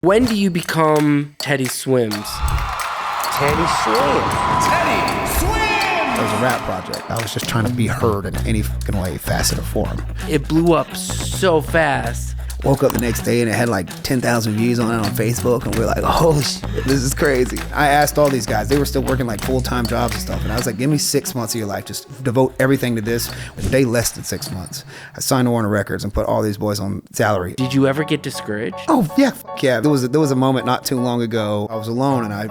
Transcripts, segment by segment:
When do you become Teddy Swims? Teddy Swims. Teddy Swims! It was a rap project. I was just trying to be heard in any fucking way, facet or form. It blew up so fast. Woke up the next day and it had like 10,000 views on it on Facebook, and we were like, holy shit, this is crazy. I asked all these guys, they were still working like full-time jobs and stuff, and I was like, give me 6 months of your life, just devote everything to this. A day less than 6 months. I signed to Warner Records and put all these boys on salary. Did you ever get discouraged? Oh yeah, yeah. There was a moment not too long ago. I was alone and I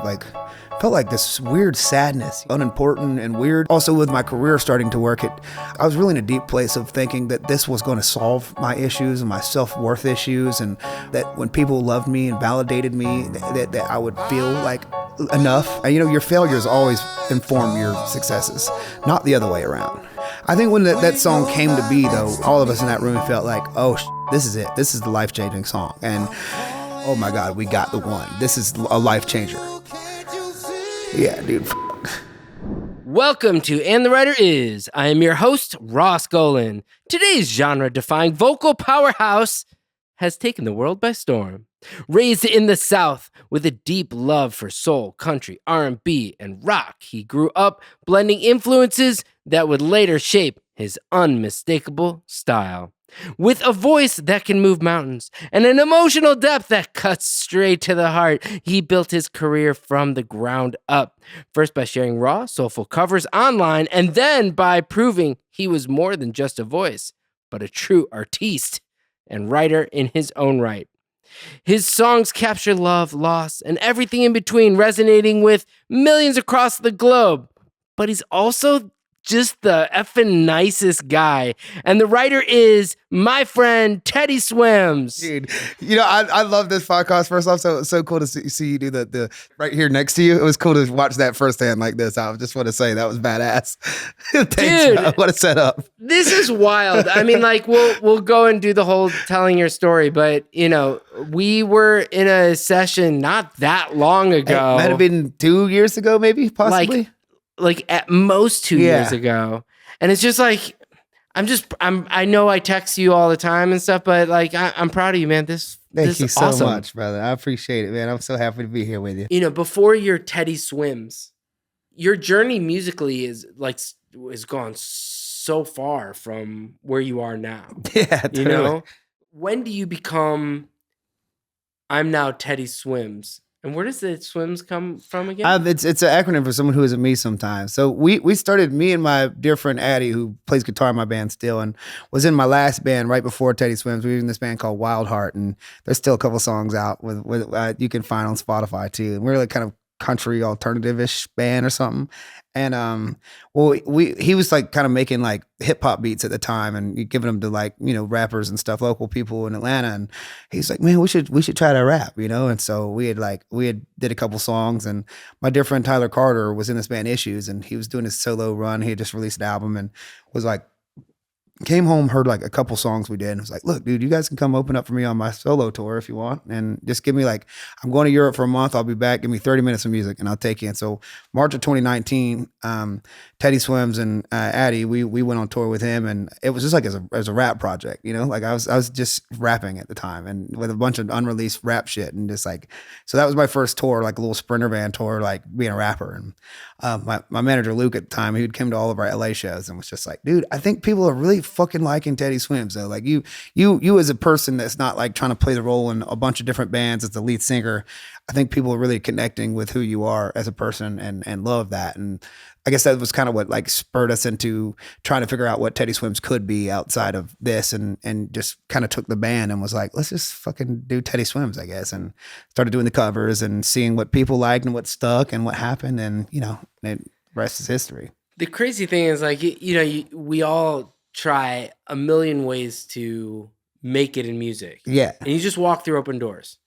felt like this weird sadness, unimportant and weird. Also with my career starting to work, I was really in a deep place of thinking that this was going to solve my issues and my self-worth issues, and that when people loved me and validated me, that I would feel like enough. And, your failures always inform your successes, not the other way around. I think when that song came to be, though, all of us in that room felt like, oh, this is it. This is the life-changing song. And oh my God, we got the one. This is a life changer. Yeah, dude. Welcome to And the Writer Is. I am your host, Ross Golan. Today's genre-defying vocal powerhouse has taken the world by storm. Raised in the South with a deep love for soul, country, R&B, and rock, he grew up blending influences that would later shape his unmistakable style. With a voice that can move mountains and an emotional depth that cuts straight to the heart, he built his career from the ground up. First by sharing raw, soulful covers online, and then by proving he was more than just a voice, but a true artiste and writer in his own right. His songs capture love, loss, and everything in between, resonating with millions across the globe. But he's also just the effing nicest guy. And the writer is my friend, Teddy Swims. Dude, I love this podcast. First off, so cool to see you do the right here next to you. It was cool to watch that firsthand like this. I just want to say that was badass. Thanks, dude, what a setup. This is wild. I mean, like, we'll go and do the whole telling your story, but, we were in a session not that long ago. It might have been 2 years ago, maybe, possibly. Like at most 2 years ago. And it's just like, I know I text you all the time and stuff, but like, I'm proud of you, man. Thank you so awesome. much, brother. I appreciate it, man. I'm so happy to be here with you. Before your Teddy Swims, your journey musically is gone so far from where you are now. Yeah, totally. When do you become, I'm now Teddy Swims? And where does the Swims come from again? It's an acronym for someone who isn't me sometimes. So we started, me and my dear friend Addie, who plays guitar in my band still, and was in my last band right before Teddy Swims. We were in this band called Wild Heart, and there's still a couple songs out with you can find on Spotify too. And we're like kind of country alternative-ish band or something. And he was like kind of making like hip hop beats at the time and giving them to like, rappers and stuff, local people in Atlanta. And he's like, man, we should try to rap, And so we had did a couple songs, and my dear friend Tyler Carter was in this band Issues, and he was doing his solo run. He had just released an album and was like, came home, heard like a couple songs we did, and was like, look, dude, you guys can come open up for me on my solo tour if you want, and just give me I'm going to Europe for a month, I'll be back, give me 30 minutes of music and I'll take you. And so March of 2019, Teddy Swims and Addie, we went on tour with him, and it was just like as a rap project, like I was just rapping at the time and with a bunch of unreleased rap shit, and just like, so that was my first tour, like a little Sprinter band tour, like being a rapper. And my manager Luke at the time, he would come to all of our LA shows and was just like, dude, I think people are really fucking liking Teddy Swims though. Like you as a person that's not like trying to play the role in a bunch of different bands as the lead singer, I think people are really connecting with who you are as a person and love that. And I guess that was kind of what like spurred us into trying to figure out what Teddy Swims could be outside of this, and just kind of took the band and was like, let's just fucking do Teddy Swims, I guess, and started doing the covers and seeing what people liked and what stuck and what happened, and the rest is history. The crazy thing is like, we all try a million ways to make it in music. Yeah. And you just walk through open doors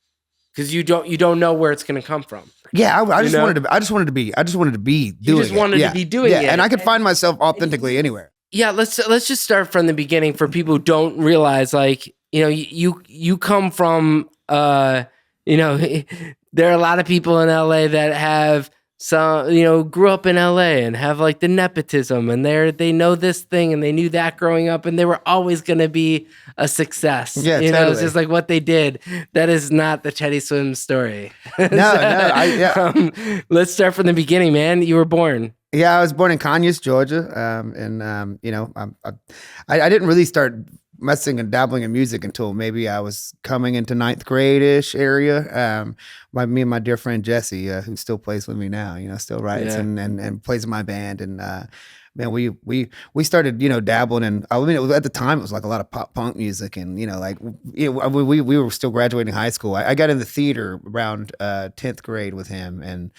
because you don't know where it's going to come from. Yeah, I just wanted to be doing it. You just wanted to be doing it. And I could find myself authentically anywhere. Yeah, let's just start from the beginning for people who don't realize, like, you come from there are a lot of people in LA that have grew up in LA and have like the nepotism, and they know this thing and they knew that growing up, and they were always going to be a success. Yeah, It's totally. just like what they did. That is not the Teddy Swims story. Let's start from the beginning, man. You were born. Yeah, I was born in Conyers, Georgia, I didn't really start messing and dabbling in music until maybe I was coming into ninth grade-ish area. Me and my dear friend Jesse, who still plays with me now, still writes and plays in my band, and man, we started, dabbling in. I mean, at the time it was like a lot of pop punk music, and we were still graduating high school. I got into theater around 10th grade with him, and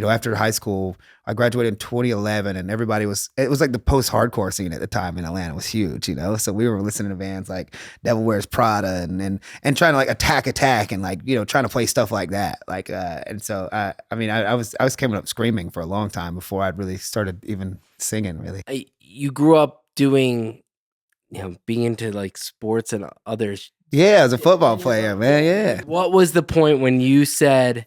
after high school, I graduated in 2011, and it was like the post-hardcore scene at the time in Atlanta was huge, so we were listening to bands like Devil Wears Prada and trying to like attack and like, trying to play stuff like that. And so, I was coming up screaming for a long time before I'd really started even singing really. You grew up doing, being into like sports and others. Yeah, as a football player, man. Yeah. What was the point when you said,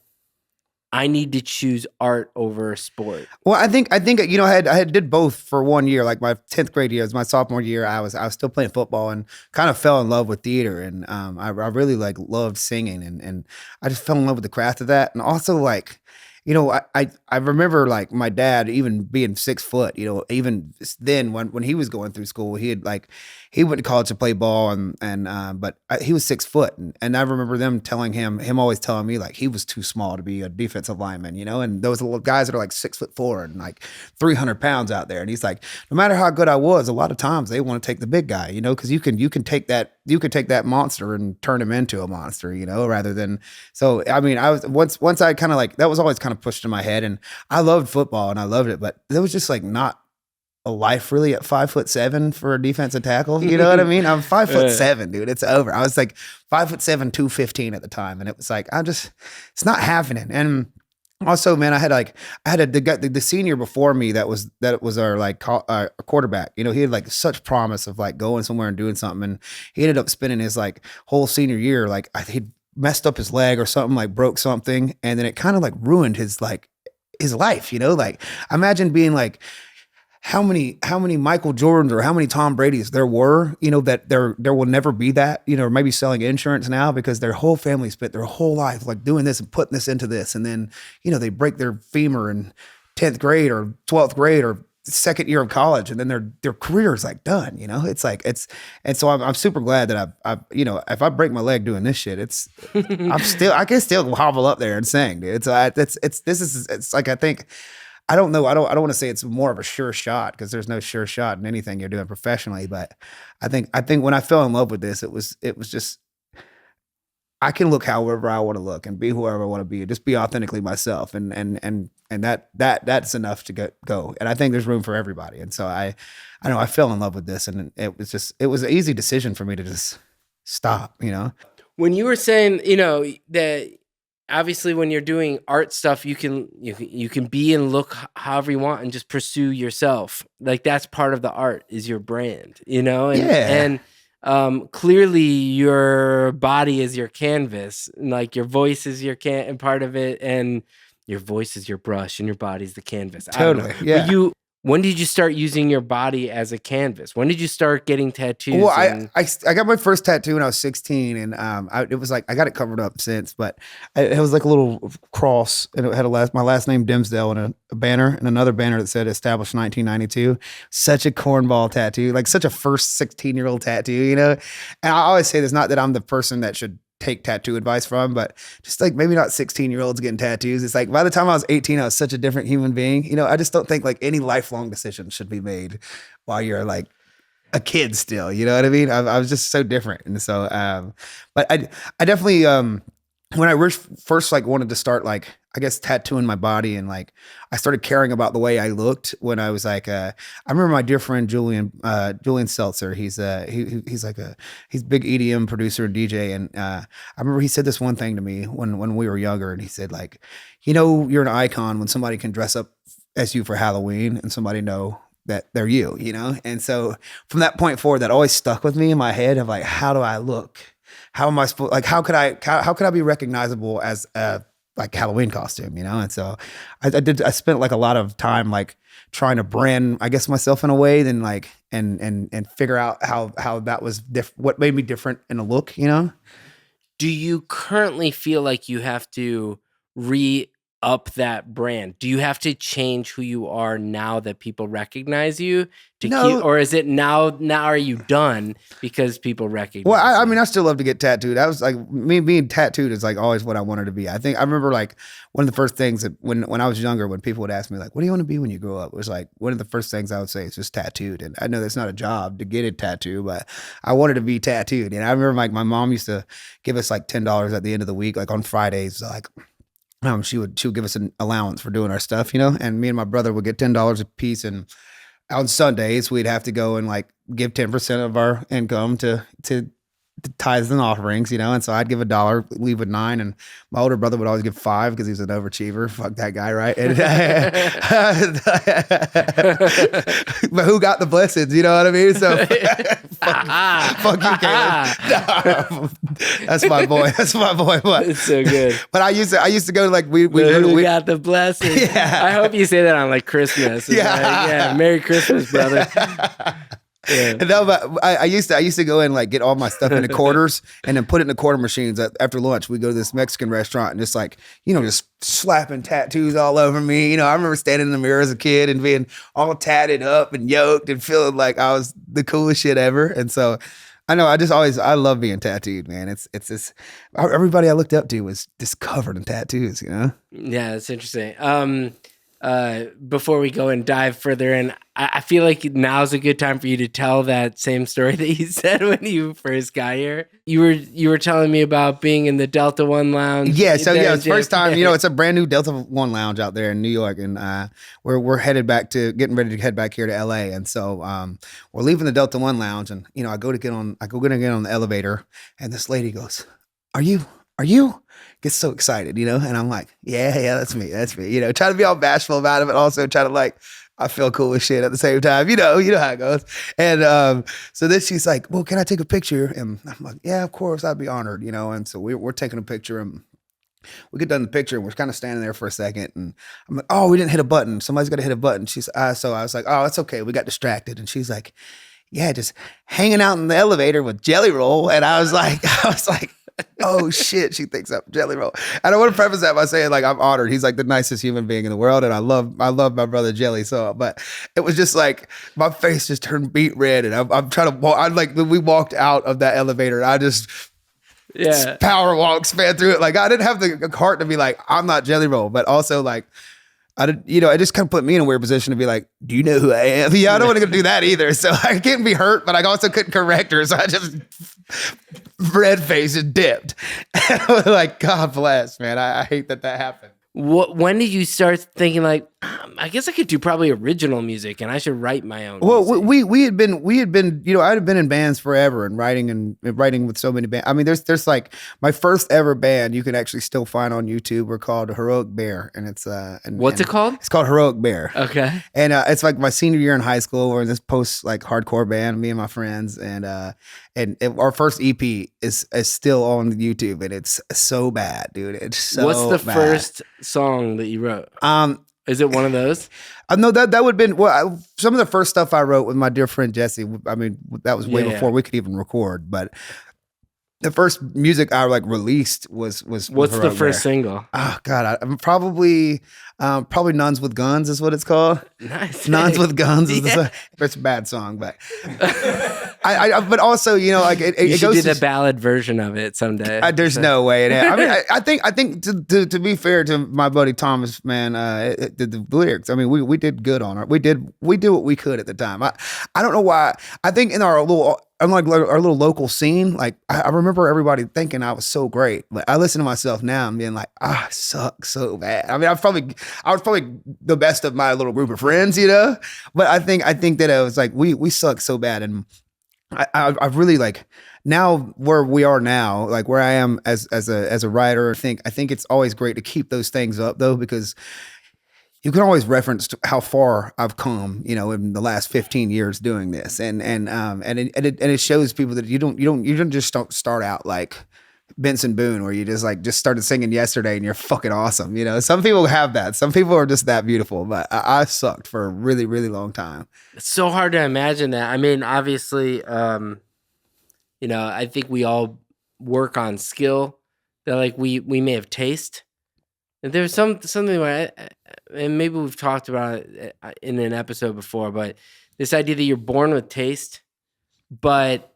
I need to choose art over sport? Well, I think I had did both for 1 year. Like my 10th grade year, it was my sophomore year. I was still playing football and kind of fell in love with theater, and I really like loved singing, and I just fell in love with the craft of that, and also like. I remember like my dad even being 6 foot, even then when he was going through school, he went to college to play ball but he was 6 foot. And I remember him always telling me like he was too small to be a defensive lineman, and those little guys that are like 6'4" and like 300 pounds out there. And he's like, no matter how good I was, a lot of times they want to take the big guy, cause you can take that monster and turn him into a monster, rather than, so, I mean, I was once I kind of like, that was always kind of pushed in my head, and I loved football and I loved it, but there was just like not a life really at 5'7" for a defensive tackle. You know what I mean? I'm 5'7", dude. It's over. I was like 5'7", 215 at the time, and it was like it's not happening. And also, man, I had the senior before me that was our like our quarterback. He had like such promise of like going somewhere and doing something, and he ended up spending his like whole senior year like he'd messed up his leg or something, like broke something, and then it kind of like ruined his life. Like imagine being like how many Michael Jordans or how many Tom Brady's there were, that there will never be that, or maybe selling insurance now because their whole family spent their whole life like doing this and putting this into this, and then they break their femur in 10th grade or 12th grade or second year of college, and then their career is like done. And so I'm super glad that I if I break my leg doing this shit, I can still hobble up there and sing, dude. It's like, I think, I don't know. I don't want to say it's more of a sure shot, because there's no sure shot in anything you're doing professionally. But I think when I fell in love with this, it was just, I can look however I want to look and be whoever I want to be, just be authentically myself, and that's enough to go. And I think there's room for everybody. And so I know I fell in love with this, and it was an easy decision for me to just stop. When you were saying, that obviously when you're doing art stuff, you can be and look however you want and just pursue yourself. Like that's part of the art, is your brand, and clearly your body is your canvas, and like your voice is your and part of it, and your voice is your brush and your body's the canvas. Totally. Yeah. When did you start using your body as a canvas? When did you start getting tattoos? Well, I got my first tattoo when I was 16, and it was like, I got it covered up since, but it was like a little cross, and it had my last name Dimsdale, and a banner, and another banner that said established 1992. Such a cornball tattoo, like such a first 16-year-old tattoo, And I always say this, not that I'm the person that should take tattoo advice from, but just like maybe not 16-year-olds getting tattoos. It's like by the time I was 18, I was such a different human being. I just don't think like any lifelong decision should be made while you're like a kid still. You know what I mean? I was just so different. And so, but I definitely, when I first like wanted to start like, I guess, tattooing my body, and like I started caring about the way I looked when I was like, I remember my dear friend Julian Seltzer. He's a big EDM producer and DJ, and I remember he said this one thing to me when we were younger, and he said like, you're an icon when somebody can dress up as you for Halloween and somebody know that they're you, And so from that point forward, that always stuck with me in my head of like, how do I look? How am I supposed, like, how could I be recognizable as a like Halloween costume, you know? And so I spent like a lot of time like trying to brand, I guess, myself in a way, then like, and figure out how that was what made me different in a look, you know? Do you currently feel like you have to re-up that brand? Do you have to change who you are now that people recognize you to keep, or is it now are you done because people recognize Well, I you? mean, I still love to get tattooed. I was like, me being tattooed is like always what I wanted to be. I remember like one of the first things that when I was younger, when people would ask me like, what do you want to be when you grow up? It was like one of the first things I would say is just tattooed. And I know that's not a job to get a tattoo, but I wanted to be tattooed. And I remember like my mom used to give us like $10 at the end of the week, like on Fridays, like she would give us an allowance for doing our stuff, you know, and me and my brother would get $10 a piece, and on Sundays we'd have to go and like give 10% of our income to tithes and offerings, you know, and so I'd give $1, leave with 9, and my older brother would always give 5 because he was an overachiever. Fuck that guy, right? And, but who got the blessings? You know what I mean? So fuck you, Caleb. That's my boy. That's my boy. But, It's so good. But I used to go to like we got the blessings. Yeah. I hope you say that on like Christmas. It's Yeah. like, yeah. Merry Christmas, brother. Yeah. No, but I used to go and like get all my stuff into quarters and then put it in the quarter machines. After lunch, we go to this Mexican restaurant and just like, you know, just slapping tattoos all over me. You know, I remember standing in the mirror as a kid and being all tatted up and yoked and feeling like I was the coolest shit ever. And so I know I love being tattooed, man. It's this, everybody I looked up to was just covered in tattoos, you know? Yeah, that's interesting. Before we go and dive further in, I feel like now's a good time for you to tell that same story that you said when you first got here. You were telling me about being in the Delta One Lounge. Yeah, so yeah, it's first time. You know, it's a brand new Delta One Lounge out there in New York, and we're headed back to getting ready to head back here to LA, and so we're leaving the Delta One Lounge, and you know, I go to get on the elevator, and this lady goes, "Are you?" Gets so excited, you know, and I'm like, yeah, that's me, you know, trying to be all bashful about it, but also trying to like, I feel cool as shit at the same time, you know how it goes. And so then she's like, well, can I take a picture? And I'm like, yeah, of course, I'd be honored, you know. And so we're taking a picture, and we get done the picture, and we're kind of standing there for a second, and I'm like, oh, we didn't hit a button. Somebody's got to hit a button. So I was like, oh, it's okay, we got distracted. And she's like, yeah, just hanging out in the elevator with Jelly Roll. And I was like, oh shit, she thinks I'm Jelly Roll. And I want to preface that by saying like I'm honored. He's like the nicest human being in the world, and I love my brother Jelly. So, but it was just like my face just turned beet red, and I'm trying to walk. I'm like, we walked out of that elevator, and I just power walk, span through it. Like I didn't have the heart to be like, I'm not Jelly Roll, but also like I did, you know, it just kind of put me in a weird position to be like, do you know who I am? Yeah, I don't want to do that either. So I couldn't be hurt, but I also couldn't correct her. So I just red face and dipped. And I was like, God bless, man. I hate that happened. When did you start thinking like, I guess I could do probably original music and I should write my own Well, music? we had been, you know, I had been in bands forever and writing with so many bands. I mean, there's like my first ever band you can actually still find on YouTube. We're called Heroic Bear, and it's What's it called? It's called Heroic Bear. Okay. And it's like my senior year in high school. We're in this post like hardcore band, me and my friends, and our first EP is still on YouTube, and it's so bad, dude. It's so What's the bad. first song that you wrote? Is it one of those? No, that would have been some of the first stuff I wrote with my dear friend Jesse. I mean, that was way before we could even record. But the first music I like released was What's the first single? Oh God, I'm probably Nuns with Guns is what it's called. Nice. Nuns with Guns is it's a bad song, but I but also, you know, like You it should goes do to the ballad version of it someday. there's no way. I mean, I think to be fair to my buddy Thomas, man, the lyrics. I mean, we did good on it. We did what we could at the time. I don't know why. I think in our little local scene, like I remember everybody thinking I was so great. But I listen to myself now and being like, I suck so bad. I mean, I was probably the best of my little group of friends, you know. But I think that it was like we suck so bad, and I really like now where we are now, like where I am as a writer. I think it's always great to keep those things up though, because you can always reference to how far I've come, you know, in the last 15 years doing this, and it shows people that you don't just start out like Benson Boone, where you just started singing yesterday and you're fucking awesome. You know, some people have that. Some people are just that beautiful, but I sucked for a really, really long time. It's so hard to imagine that. I mean, obviously, I think we all work on skill that like we may have taste. And there's something where, and maybe we've talked about it in an episode before, but this idea that you're born with taste, but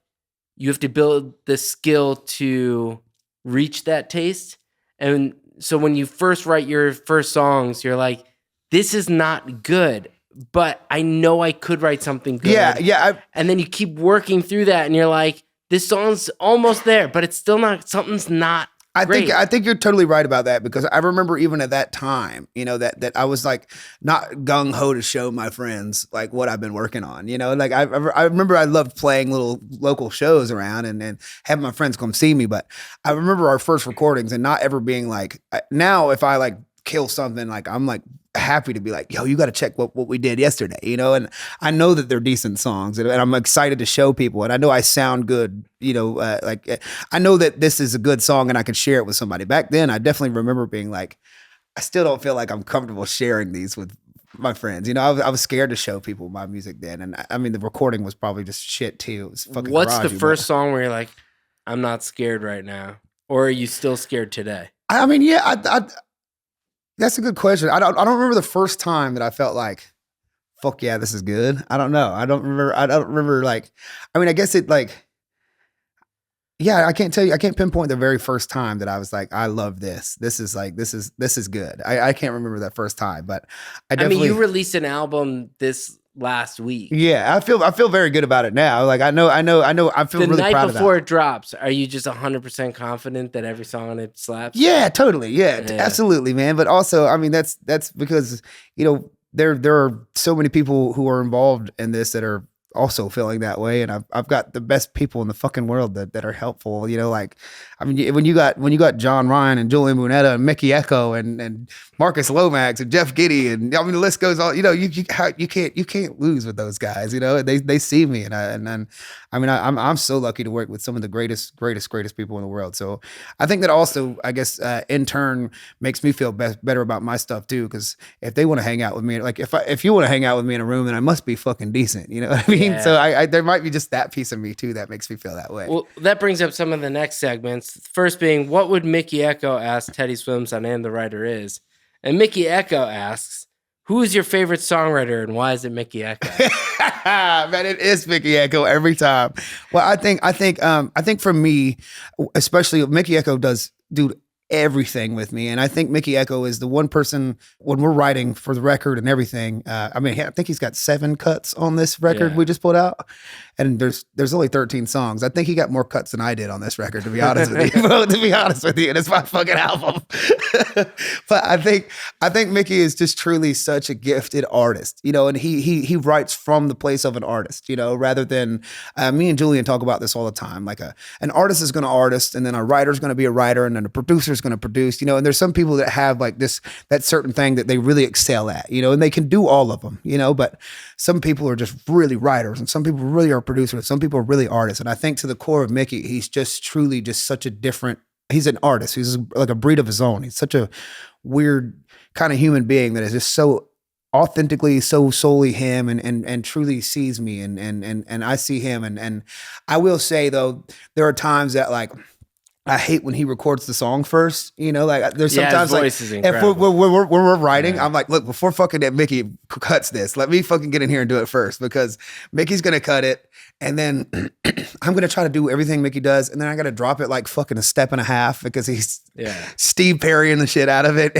you have to build the skill to reach that taste. And so when you first write your first songs, you're like, this is not good, but I know I could write something good. Yeah. And then you keep working through that and you're like, this song's almost there, but it's still not, something's not great. I think you're totally right about that, because I remember even at that time, you know, that I was like not gung ho to show my friends like what I've been working on, you know, like I remember I loved playing little local shows around and having my friends come see me. But I remember our first recordings and not ever being like, now if I like kill something, like I'm like happy to be like, yo, you got to check what we did yesterday, you know? And I know that they're decent songs and I'm excited to show people. And I know I sound good, you know, I know that this is a good song and I can share it with somebody. Back then, I definitely remember being like, I still don't feel like I'm comfortable sharing these with my friends. You know, I was scared to show people my music then. And I mean, the recording was probably just shit too. It was fucking What's the garagey, first song where you're like, I'm not scared right now? Or are you still scared today? I mean, yeah, I that's a good question. I don't remember the first time that I felt like, fuck yeah, this is good. I don't know. I don't remember like, I mean, I guess it like, yeah, I can't tell you. I can't pinpoint the very first time that I was like, I love this. This is good. I can't remember that first time, but I definitely. I mean, you released an album this last week. Yeah, I feel very good about it now. Like I know. I feel the really night proud of that. before it drops, are you just 100% confident that every song on it slaps? Yeah, totally. Yeah, absolutely, man. But also, I mean, that's because, you know, there are so many people who are involved in this that are also feeling that way, and I've got the best people in the fucking world that are helpful. You know, like, I mean, when you got John Ryan and Julian Bunetta and Mickey Echo and Marcus Lomax and Jeff Giddy, and I mean the list goes on. You know, you can't lose with those guys. You know, they see me, and I'm so lucky to work with some of the greatest people in the world. So I think that also, I guess, in turn makes me feel better about my stuff too, because if they want to hang out with me, like if you want to hang out with me in a room, then I must be fucking decent. You know what I mean? Yeah. So I there might be just that piece of me too that makes me feel that way. Well, that brings up some of the next segments. First being, what would Mickey Echo ask Teddy Swims on And the Writer Is? And Mickey Echo asks, who is your favorite songwriter and why is it Mickey Echo? Man, it is Mickey Echo every time. Well, I think for me, especially Mickey Echo does everything with me. And I think Mickey Echo is the one person when we're writing for the record and everything. I mean, I think he's got 7 cuts on this record we just put out. And there's only 13 songs. I think he got more cuts than I did on this record, to be honest with you. To be honest with you, and it's my fucking album. But I think Mickey is just truly such a gifted artist, you know, and he writes from the place of an artist, you know, rather than me and Julian talk about this all the time. Like an artist is going to artist, and then a writer's going to be a writer, and then a producer is going to produce, you know. And there's some people that have like that certain thing that they really excel at, you know, and they can do all of them, you know. But some people are just really writers, and some people really are producers. Some people are really artists. And I think to the core of Mickey, he's just truly just such a different, he's an artist. He's like a breed of his own. He's such a weird kind of human being that is just so authentically, so solely him and truly sees me and I see him. And I will say though, there are times that like, I hate when he records the song first, you know, like there's sometimes his voice like, is if incredible. we're writing, I'm like, look, before fucking that Mickey cuts this, let me fucking get in here and do it first, because Mickey's going to cut it. And then I'm going to try to do everything Mickey does. And then I got to drop it like fucking a step and a half because he's Steve Perrying the shit out of it.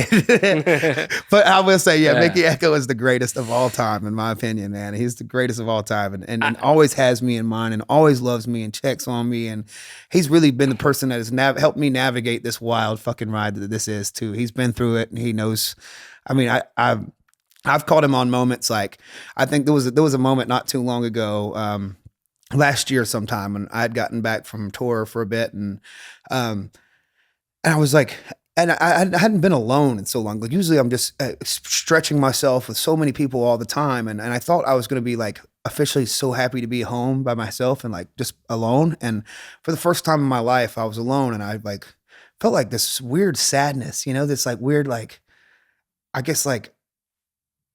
But I will say, Mickey Echo is the greatest of all time, in my opinion, man. He's the greatest of all time and always has me in mind and always loves me and checks on me. And he's really been the person that has helped me navigate this wild fucking ride that this is too. He's been through it and he knows. I mean, I've caught him on moments like, I think there was a moment not too long ago, last year sometime, when I had gotten back from tour for a bit, and I was like, and I hadn't been alone in so long. Like usually I'm just stretching myself with so many people all the time, and I thought I was going to be like officially so happy to be home by myself and like just alone. And for the first time in my life, I was alone and I like felt like this weird sadness, this like weird, like, I guess like,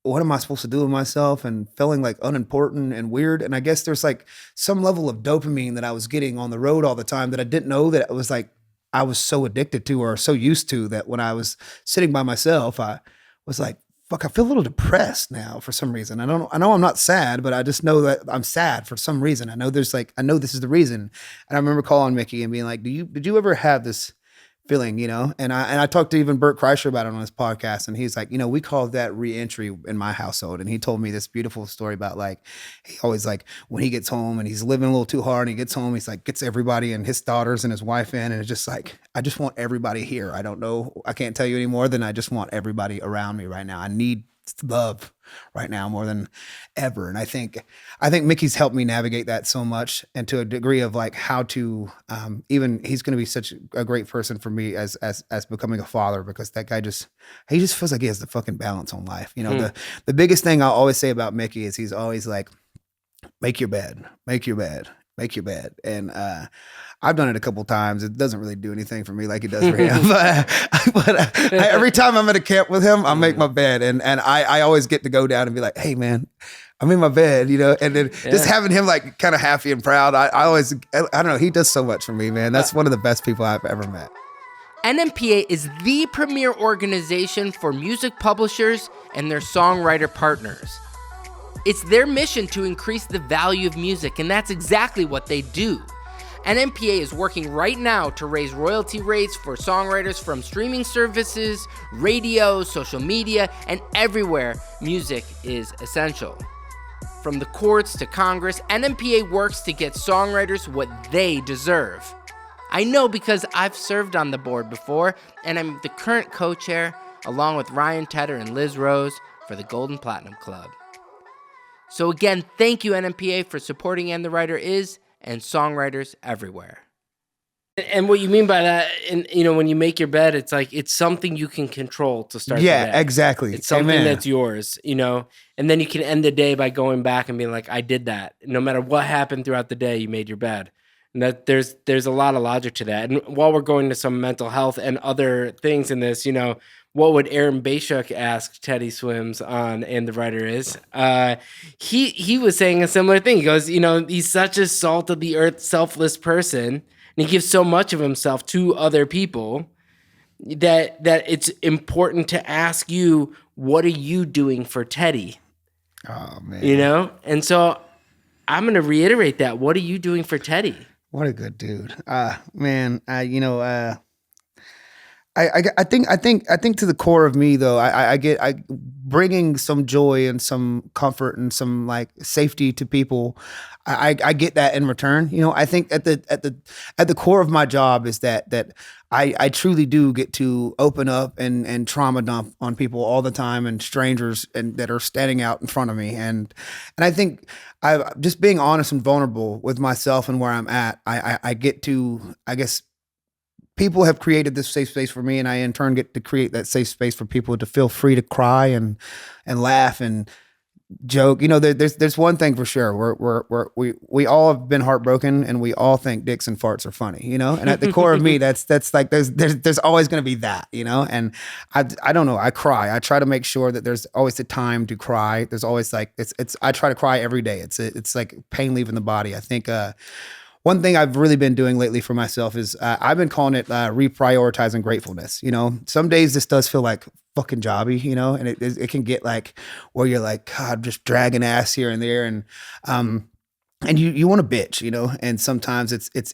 what am I supposed to do with myself and feeling like unimportant and weird. And I guess there's like some level of dopamine that I was getting on the road all the time that I didn't know that it was like, I was so addicted to or so used to that when I was sitting by myself, I was like, fuck, I feel a little depressed now for some reason. I know I'm not sad, but I just know that I'm sad for some reason. I know this is the reason. And I remember calling Mickey and being like, did you ever have this feeling, and I talked to even Bert Kreischer about it on his podcast, and he's like, we call that re-entry in my household. And he told me this beautiful story about like, he always like, when he gets home and he's living a little too hard and he gets home, he's like, gets everybody and his daughters and his wife in, and it's just like, I just want everybody here. I don't know, I can't tell you any more than I just want everybody around me right now. I need love right now more than ever. And I think Mickey's helped me navigate that so much, and to a degree of like how to even he's going to be such a great person for me as becoming a father, because that guy he just feels like he has the fucking balance on life. The biggest thing I always say about Mickey is he's always like, make your bed. And I've done it a couple times. It doesn't really do anything for me like it does for him. But every time I'm at a camp with him, I make my bed. And I always get to go down and be like, hey, man, I'm in my bed, and then just having him like kind of happy and proud. I don't know. He does so much for me, man. That's one of the best people I've ever met. NMPA is the premier organization for music publishers and their songwriter partners. It's their mission to increase the value of music, and that's exactly what they do. NMPA is working right now to raise royalty rates for songwriters from streaming services, radio, social media, and everywhere music is essential. From the courts to Congress, NMPA works to get songwriters what they deserve. I know because I've served on the board before, and I'm the current co-chair, along with Ryan Tedder and Liz Rose, for the Golden Platinum Club. So again, thank you, NMPA, for supporting And the Writer Is and songwriters everywhere. And what you mean by that, and when you make your bed, it's like it's something you can control to start. Yeah, exactly. It's something that's yours, and then you can end the day by going back and being like, I did that. No matter what happened throughout the day, you made your bed. And that there's a lot of logic to that. And while we're going to some mental health and other things in this, what would Aaron Bashuk ask Teddy Swims on And the Writer Is? He was saying a similar thing. He goes, he's such a salt of the earth, selfless person, and he gives so much of himself to other people that it's important to ask you, what are you doing for Teddy? Oh man, And so I'm going to reiterate that. What are you doing for Teddy? What a good dude, man. I think to the core of me though, I get bringing some joy and some comfort and some like safety to people. I get that in return. I think at the core of my job is that I truly do get to open up and trauma dump on people all the time, and strangers and that are standing out in front of me. And I think I just being honest and vulnerable with myself and where I'm at, I get to, I guess, people have created this safe space for me, and I in turn get to create that safe space for people to feel free to cry and laugh and joke. There's one thing for sure. We all have been heartbroken, and we all think dicks and farts are funny. And at the core of me, that's like there's always going to be that. And I don't know. I cry. I try to make sure that there's always a time to cry. There's always like it's. I try to cry every day. It's like pain leaving the body. I think. One thing I've really been doing lately for myself is I've been calling it reprioritizing gratefulness. Some days this does feel like fucking jobby, and it can get like where you're like, God, just dragging ass here and there, and you want to bitch, and sometimes it's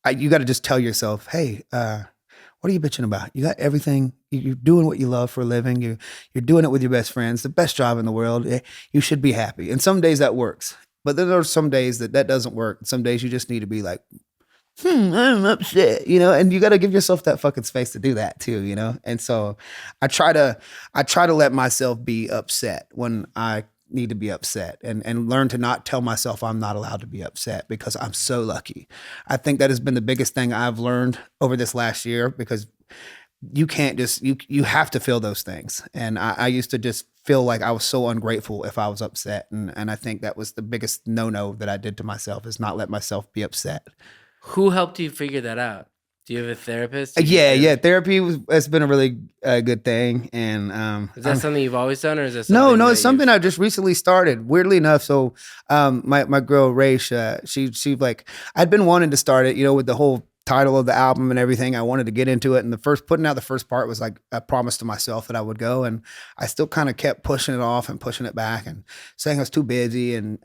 you got to just tell yourself, hey, what are you bitching about? You got everything. You're doing what you love for a living. You're doing it with your best friends, the best job in the world. You should be happy. And some days that works. But then there are some days that doesn't work. Some days you just need to be like, I'm upset, and you got to give yourself that fucking space to do that too, And so I try to let myself be upset when I need to be upset, and learn to not tell myself I'm not allowed to be upset, because I'm so lucky. I think that has been the biggest thing I've learned over this last year, because you can't just, you have to feel those things. And I used to just feel like I was so ungrateful if I was upset. And I think that was the biggest no-no that I did to myself, is not let myself be upset. Who helped you figure that out? Do you have a therapist? Yeah. Therapy has been a really good thing. And is that something you've always done, or is that no? something It's something I just recently started. Weirdly enough, so my girl Raish, she like, I'd been wanting to start it, with the whole title of the album and everything. I wanted to get into it, and putting out the first part was like a promise to myself that I would go, and I still kind of kept pushing it off and pushing it back and saying I was too busy, and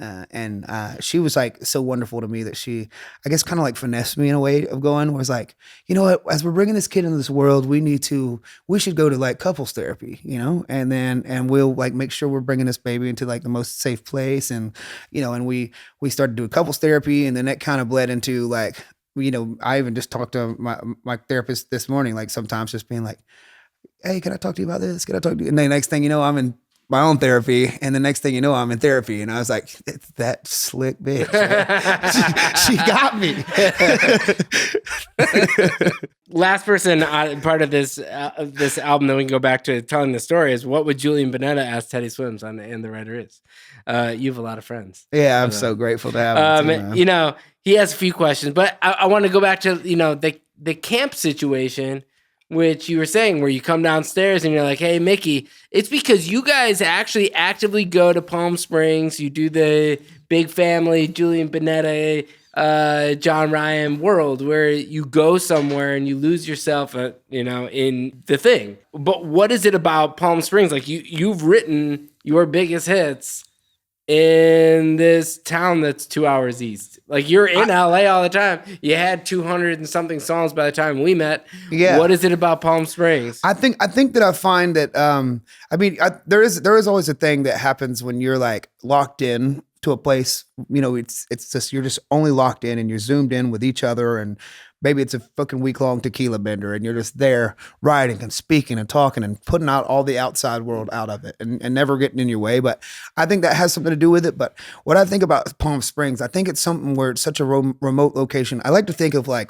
she was like so wonderful to me that she, I guess, kind of like finessed me in a way of going, was like, you know what, as we're bringing this kid into this world, we should go to like couples therapy, and we'll like make sure we're bringing this baby into like the most safe place, and and we started doing couples therapy, and then that kind of bled into like, I even just talked to my therapist this morning, like sometimes just being like, hey, can I talk to you about this? Can I talk to you? And the next thing you know, I'm in my own therapy. And the next thing you know, I'm in therapy. And I was like, it's that slick bitch. she got me. Last person part of this album that we can go back to telling the story is, what would Julian Bonetta ask Teddy Swims on And the Writer Is? You have a lot of friends. Yeah, I'm so grateful to have him too, he has a few questions, but I want to go back to, the camp situation, which you were saying, where you come downstairs and you're like, hey, Mickey, it's because you guys actually actively go to Palm Springs. You do the big family, Julian Bonetta, John Ryan world, where you go somewhere and you lose yourself, in the thing. But what is it about Palm Springs? Like you've written your biggest hits in this town that's 2 hours east. Like you're in LA all the time. You had 200 and something songs by the time we met. Yeah. What is it about Palm Springs? I think that I find that there is always a thing that happens when you're like locked in to a place. It's just, you're just only locked in and you're zoomed in with each other, and maybe it's a fucking week-long tequila bender and you're just there writing and speaking and talking and putting out all the outside world out of it and never getting in your way. But I think that has something to do with it. But what I think about Palm Springs, I think it's something where it's such a remote location. I like to think of like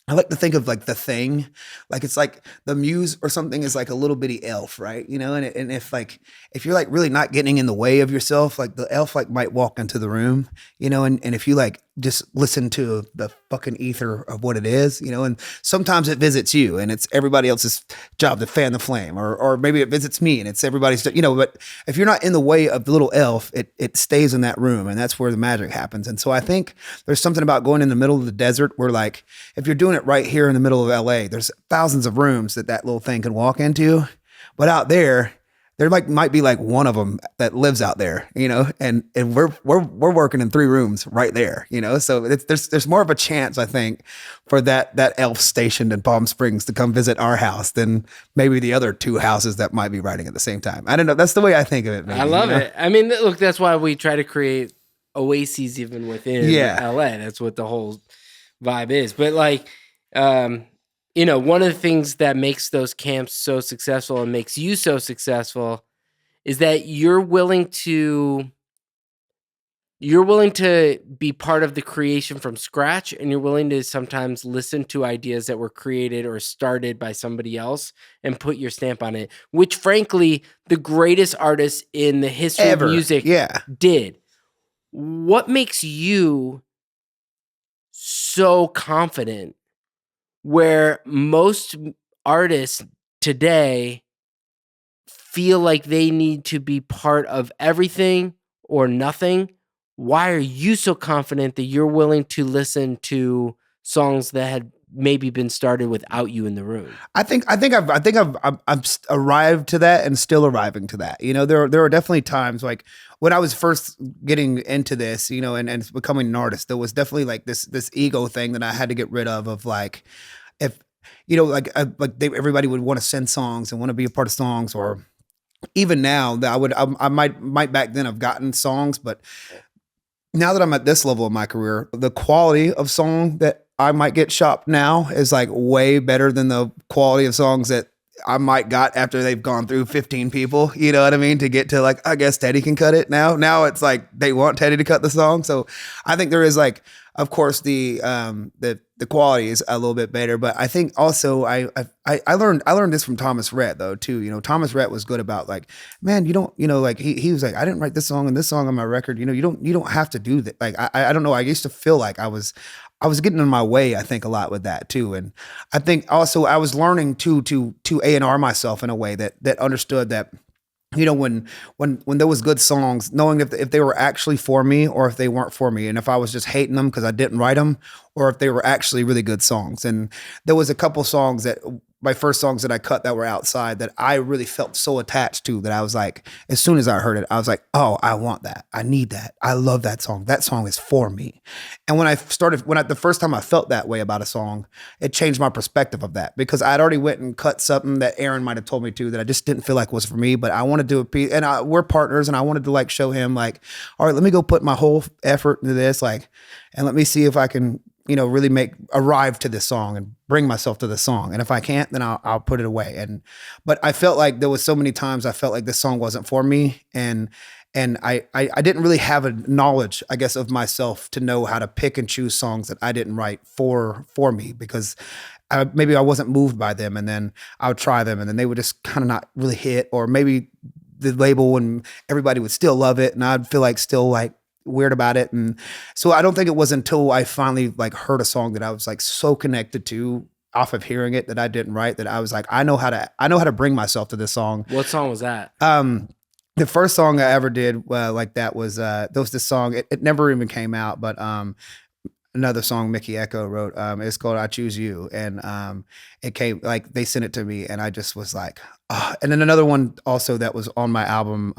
The Thing, like it's like the muse or something is like a little bitty elf, right? And if you're like really not getting in the way of yourself, like the elf like might walk into the room, and if you like just listen to the fucking ether of what it is, and sometimes it visits you and it's everybody else's job to fan the flame, or maybe it visits me and it's everybody's, but if you're not in the way of the little elf, it stays in that room, and that's where the magic happens. And so I think there's something about going in the middle of the desert where, like, if you're doing it right here in the middle of LA, there's thousands of rooms that little thing can walk into, but out there might be like one of them that lives out there, and we're working in 3 rooms right there, so there's more of a chance, I think, for that elf stationed in Palm Springs to come visit our house than maybe the other 2 houses that might be writing at the same time. I don't know. That's the way I think of it. Maybe, I love it. I mean, look, that's why we try to create oases even within LA. That's what the whole vibe is. But like, one of the things that makes those camps so successful and makes you so successful is that you're willing to be part of the creation from scratch, and you're willing to sometimes listen to ideas that were created or started by somebody else and put your stamp on it, which frankly, the greatest artists in the history of music did. What makes you so confident where most artists today feel like they need to be part of everything or nothing? Why are you so confident that you're willing to listen to songs that had maybe been started without you in the room? I think I've arrived to that and still arriving to that. There are definitely times like when I was first getting into this, and becoming an artist, there was definitely like this ego thing that I had to get rid of like, if everybody would want to send songs and want to be a part of songs, or even now that I might back then have gotten songs, but now that I'm at this level of my career, the quality of song that I might get shopped now is like way better than the quality of songs that I might got after they've gone through 15 people, you know what I mean? To get to like, I guess Teddy can cut it now. Now it's like they want Teddy to cut the song. So I think there is like of course the quality is a little bit better, but I think also I learned this from Thomas Rhett though too. You know, Thomas Rhett was good about like, man, you don't, you know, like he was like, I didn't write this song and this song on my record. You know, you don't have to do that. Like I don't know. I used to feel like I was getting in my way, I think, a lot with that too. And I think also I was learning to A&R myself in a way that understood that, you know, when there was good songs, knowing if they were actually for me or if they weren't for me, and if I was just hating them because I didn't write them, or if they were actually really good songs. And there was a couple songs that my first songs that I cut that were outside that I really felt so attached to that I was like, as soon as I heard it, I was like, oh, I want that. I need that. I love that song. That song is for me. And the first time I felt that way about a song, it changed my perspective of that, because I'd already went and cut something that Aaron might have told me to that I just didn't feel like was for me, but I wanted to do a piece, and we're partners, and I wanted to like show him like, all right, let me go put my whole effort into this, like, and let me see if I can, you know, really arrive to this song and bring myself to the song. And if I can't, then I'll put it away. But I felt like there was so many times I felt like this song wasn't for me. And I didn't really have a knowledge, I guess, of myself to know how to pick and choose songs that I didn't write for me, because maybe I wasn't moved by them. And then I would try them and then they would just kind of not really hit, or maybe the label and everybody would still love it. And I'd feel like still like weird about it. And so I don't think it was until I finally like heard a song that I was like so connected to off of hearing it that I didn't write, that I was like, I know how to bring myself to this song. What song was that? The first song I ever did like that was this song. It never even came out, but another song Mickey Echo wrote. It's called "I Choose You," and it came like they sent it to me, and I just was like, oh. And then another one also that was on my album.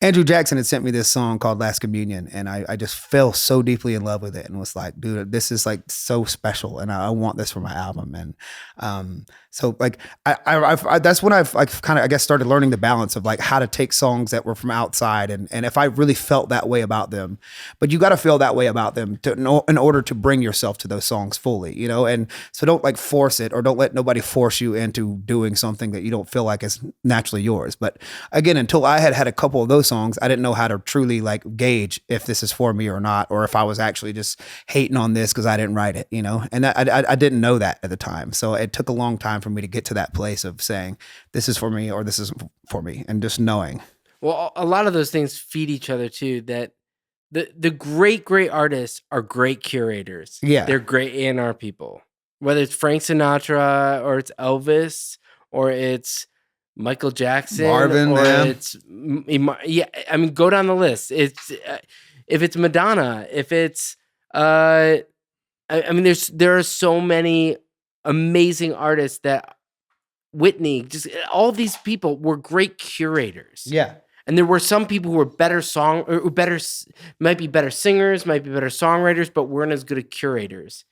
Andrew Jackson had sent me this song called Last Communion, and I just fell so deeply in love with it and was like, dude, this is like so special, and I want this for my album. And so like I that's when I've like kind of, I guess, started learning the balance of like how to take songs that were from outside and if I really felt that way about them. But you got to feel that way about them in order to bring yourself to those songs fully, you know? And so don't like force it, or don't let nobody force you into doing something that you don't feel like is naturally yours. But again, until I had a couple of those songs, I didn't know how to truly like gauge if this is for me or not, or if I was actually just hating on this because I didn't write it, you know? And I didn't know that at the time. So it took a long time for me to get to that place of saying, this is for me or this isn't for me, and just knowing. Well, a lot of those things feed each other too, that the great artists are great curators. Yeah. They're great A&R people. Whether it's Frank Sinatra or it's Elvis or it's Michael Jackson, Marvin, or man. it's I mean, go down the list. It's if it's Madonna, if it's I mean, there are so many amazing artists that Whitney, just all these people were great curators. Yeah. And there were some people who were might be better singers, might be better songwriters, but weren't as good at curators.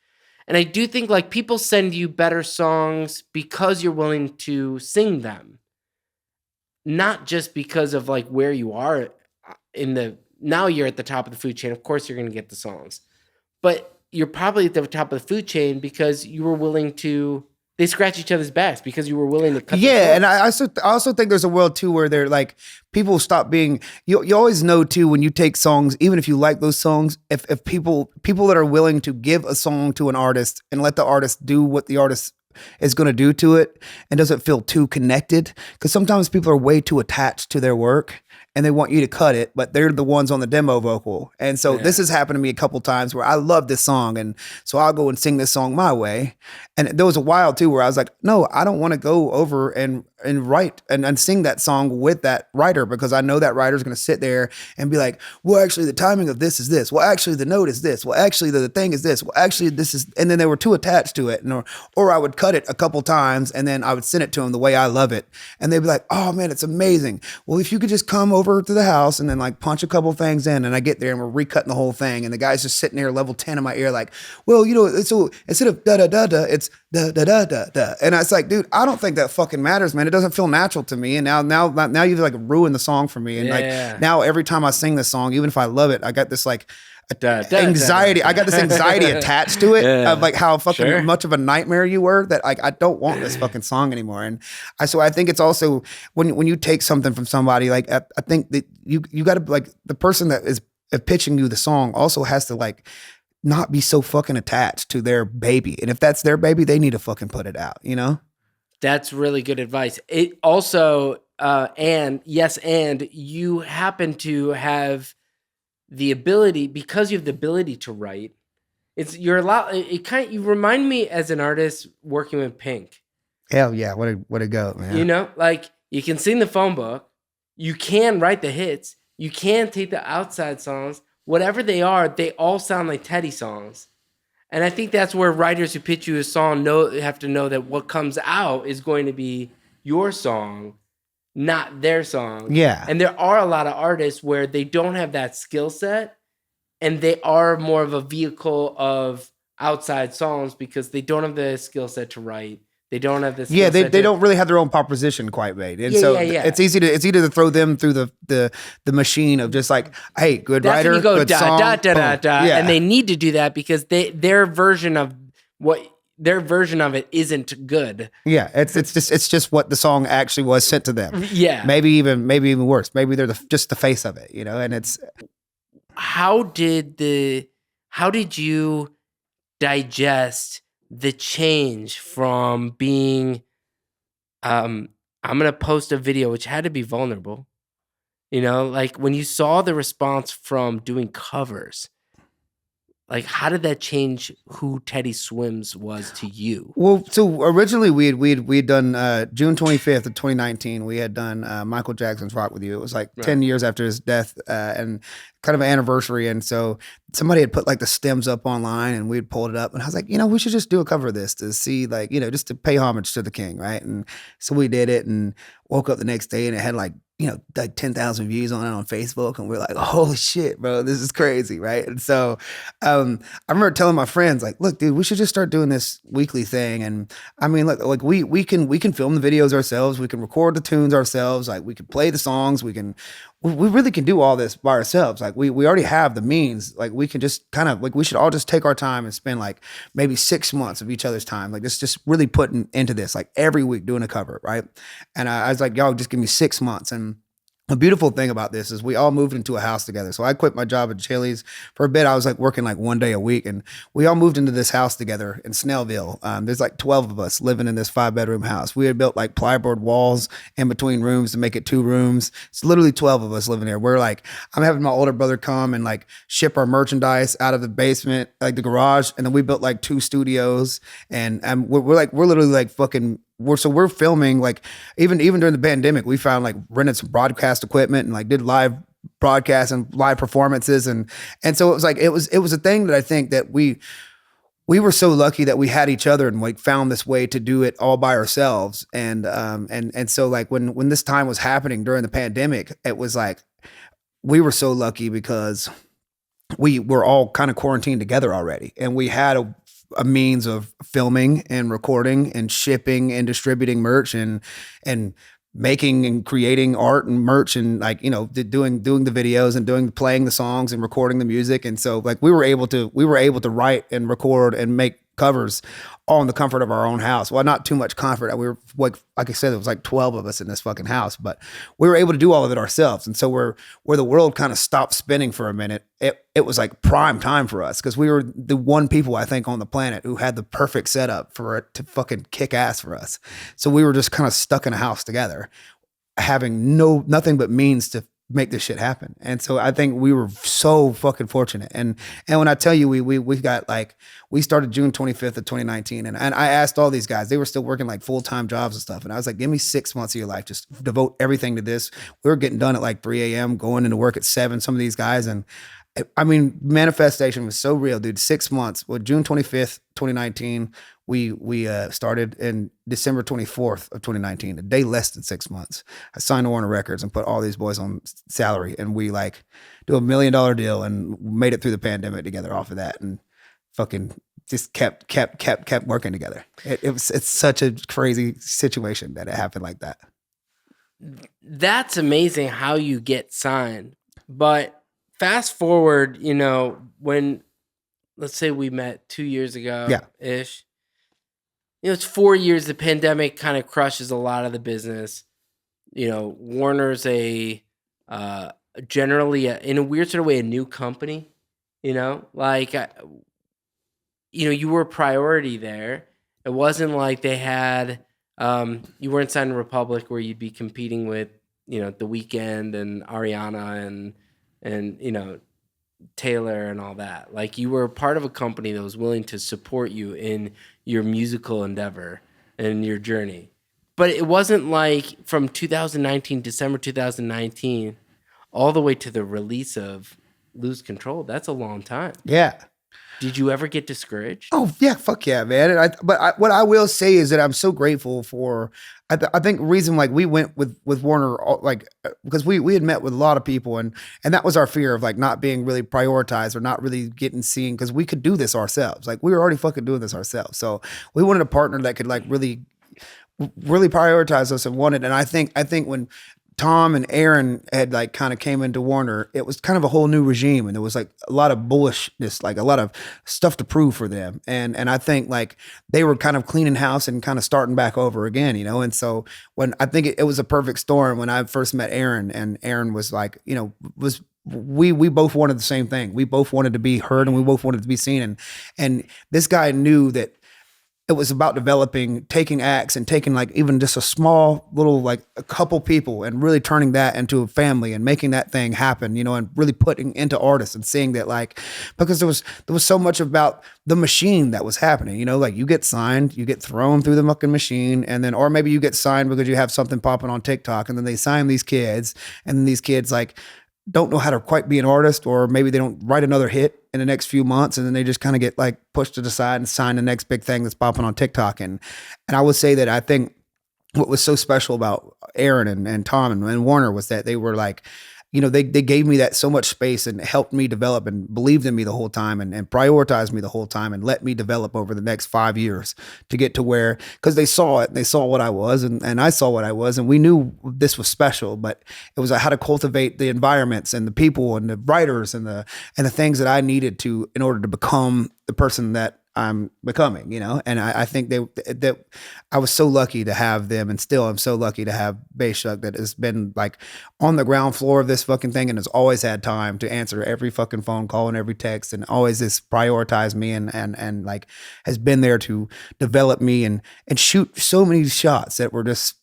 And I do think like people send you better songs because you're willing to sing them, not just because of like where you are now you're at the top of the food chain. Of course you're going to get the songs, but you're probably at the top of the food chain because you were willing to, they scratch each other's backs because you were willing to cut. Yeah. And I also think there's a world too where they're like, people stop being, you always know too, when you take songs, even if you like those songs, if people that are willing to give a song to an artist and let the artist do what the artist is going to do to it and doesn't feel too connected, because sometimes people are way too attached to their work and they want you to cut it, but they're the ones on the demo vocal. And so this has happened to me a couple times where I love this song, and so I'll go and sing this song my way. And there was a while too where I was like, no, I don't want to go over and write and sing that song with that writer, because I know that writer's going to sit there and be like, well, actually the timing of this is this. Well, actually the note is this. Well, actually the thing is this. Well, actually this is, and then they were too attached to it. Or I would cut it a couple times and then I would send it to them the way I love it. And they'd be like, oh man, it's amazing. Well, if you could just come over to the house and then like punch a couple things in, and I get there and we're recutting the whole thing. And the guy's just sitting there level 10 in my ear, like, well, you know, so instead of da da da da, it's da da da da da. And I was like, dude, I don't think that fucking matters, man. It doesn't feel natural to me. And now you've like ruined the song for me. And like now every time I sing this song, even if I love it, I got this like anxiety. I got this anxiety attached to it of like how fucking much of a nightmare you were, that like I don't want this fucking song anymore. And so I think it's also when you take something from somebody, like I think that you got to like the person that is pitching you the song also has to like not be so fucking attached to their baby. And if that's their baby, they need to fucking put it out, you know? That's really good advice. It also, and you happen to have the ability, because you have the ability to write. You're allowed. You remind me as an artist working with Pink. Hell yeah, what a goat, man. You know, like you can sing the phone book, you can write the hits, you can take the outside songs, whatever they are, they all sound like Teddy songs. And I think that's where writers who pitch you a song have to know that what comes out is going to be your song, not their song. Yeah. And there are a lot of artists where they don't have that skill set, and they are more of a vehicle of outside songs because they don't have the skill set to write. They don't have this. Yeah, they don't really have their own proposition quite made, and it's easy to throw them through the machine of just like, hey, good That's writer, when you go good song, yeah. And they need to do that because their version of it isn't good. Yeah, it's just what the song actually was sent to them. Yeah, maybe even worse. Maybe they're just the face of it, you know. And it's how did you digest the change from being I'm gonna post a video, which had to be vulnerable, you know, like when you saw the response from doing covers, like how did that change who Teddy Swims was to you? Well, so originally we'd done June 25th of 2019. We had done Michael Jackson's "Rock with You." It was like 10 years after his death, and kind of an anniversary. And so somebody had put like the stems up online, and we'd pulled it up, and I was like, you know, we should just do a cover of this to see, like, you know, just to pay homage to the king, right? And so we did it, and woke up the next day, and it had like, you know, like 10,000 views on it on Facebook. And we're like, holy shit, bro, this is crazy, right? And so I remember telling my friends, like, look, dude, we should just start doing this weekly thing. And I mean, look, like we can film the videos ourselves. We can record the tunes ourselves. Like we can play the songs. We really can do all this by ourselves. Like we already have the means. Like we can just kind of like, we should all just take our time and spend like maybe 6 months of each other's time. Like just really putting into this, like every week doing a cover, right? And I was like, y'all just give me 6 months. And the beautiful thing about this is we all moved into a house together. So I quit my job at Chili's for a bit. I was like working like 1 day a week, and we all moved into this house together in Snellville. There's like 12 of us living in this 5-bedroom house. We had built like plyboard walls in between rooms to make it 2 rooms. It's literally 12 of us living here. We're like, I'm having my older brother come and like ship our merchandise out of the basement, like the garage. And then we built like 2 studios, and we're literally like fucking, we're filming like even during the pandemic. We found like rented some broadcast equipment and like did live broadcasts and live performances, and so it was like it was a thing that I think that we were so lucky that we had each other and like found this way to do it all by ourselves. And so like when this time was happening during the pandemic, it was like we were so lucky because we were all kind of quarantined together already, and we had a means of filming and recording and shipping and distributing merch and making and creating art and merch and like, you know, doing the videos and playing the songs and recording the music. And so like we were able to write and record and make covers all in the comfort of our own house. Well, not too much comfort. We were like I said, it was like 12 of us in this fucking house, but we were able to do all of it ourselves. And so where the world kind of stopped spinning for a minute, it was like prime time for us, because we were the one people I think on the planet who had the perfect setup for it to fucking kick ass for us. So we were just kind of stuck in a house together, having nothing but means to make this shit happen. And so I think we were so fucking fortunate. And when I tell you, we got like, we started June 25th of 2019. And I asked all these guys, they were still working like full-time jobs and stuff. And I was like, give me 6 months of your life. Just devote everything to this. We were getting done at like 3 a.m., going into work at 7, some of these guys. And I mean, manifestation was so real, dude. 6 months. Well, June 25th, 2019, we started in December 24th of 2019, a day less than 6 months. I signed to Warner Records and put all these boys on salary, and we like do $1 million deal and made it through the pandemic together off of that, and fucking just kept working together. It's such a crazy situation that it happened like that. That's amazing how you get signed. But fast forward, you know, when, let's say we met 2 years ago, ish. You know, it's 4 years. The pandemic kind of crushes a lot of the business. You know, Warner's generally in a weird sort of way, a new company. You know, like you were a priority there. It wasn't like they had, you weren't signed to Republic where you'd be competing with, The Weeknd and Ariana and Taylor and all that. Like, you were part of a company that was willing to support you in your musical endeavor and your journey. But it wasn't like from 2019, December 2019, all the way to the release of Lose Control. That's a long time. Yeah. Did you ever get discouraged? Oh yeah, fuck yeah, man. What I will say is that I'm so grateful for. I think the reason like we went with Warner because we had met with a lot of people and that was our fear of like not being really prioritized or not really getting seen because we could do this ourselves. Like we were already fucking doing this ourselves. So we wanted a partner that could like really prioritize us and wanted. And I think when Tom and Aaron had like kind of came into Warner, it was kind of a whole new regime and there was like a lot of bullishness, like a lot of stuff to prove for them. And I think like they were kind of cleaning house and kind of starting back over again, And so when I think it was a perfect storm when I first met Aaron and Aaron was like, we both wanted the same thing. We both wanted to be heard and we both wanted to be seen. And this guy knew that it was about taking acts and taking like even just a small little like a couple people and really turning that into a family and making that thing happen, and really putting into artists and seeing that like because there was so much about the machine that was happening, like you get signed, you get thrown through the fucking machine and then or maybe you get signed because you have something popping on TikTok and then they sign these kids and then these kids like don't know how to quite be an artist or maybe they don't write another hit in the next few months and then they just kind of get like pushed to the side and sign the next big thing that's popping on TikTok. And I would say that I think what was so special about Aaron and Tom and Warner was that they were like, they gave me that so much space and helped me develop and believed in me the whole time and prioritized me the whole time and let me develop over the next 5 years to get to where, because they saw it, they saw what I was and I saw what I was and we knew this was special, but it was how to cultivate the environments and the people and the writers and the things that I needed to in order to become the person that I'm becoming, and I think that I was so lucky to have them and still I'm so lucky to have Bayshuck that has been like on the ground floor of this fucking thing and has always had time to answer every fucking phone call and every text and always just prioritize me and like has been there to develop me and shoot so many shots that were just,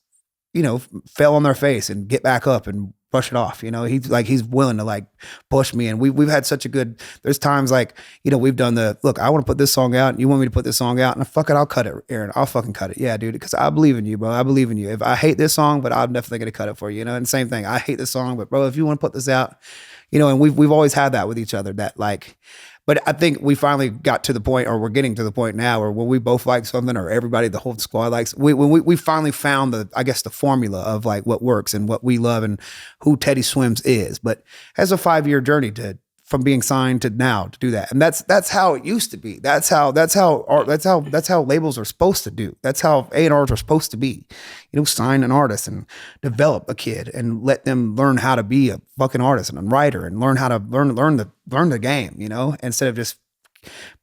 fell on their face and get back up and brush it off. He's willing to like push me. And we've had such a good, there's times like, we've done look, I want to put this song out. You want me to put this song out? And fuck it, I'll cut it, Aaron. I'll fucking cut it. Yeah, dude. Because I believe in you, bro. I believe in you. If I hate this song, but I'm definitely going to cut it for you, And same thing. I hate this song, but bro, if you want to put this out, and we've always had that with each other that like, but I think we finally got to the point, or we're getting to the point now, where when we both like something, or everybody, the whole squad likes. We finally found the formula of like what works and what we love and who Teddy Swims is. But has a 5-year journey from being signed to now to do that, and that's how it used to be. That's how labels are supposed to do. That's how A&Rs are supposed to be. Sign an artist and develop a kid and let them learn how to be a fucking artist and a writer and learn how to learn the game. Instead of just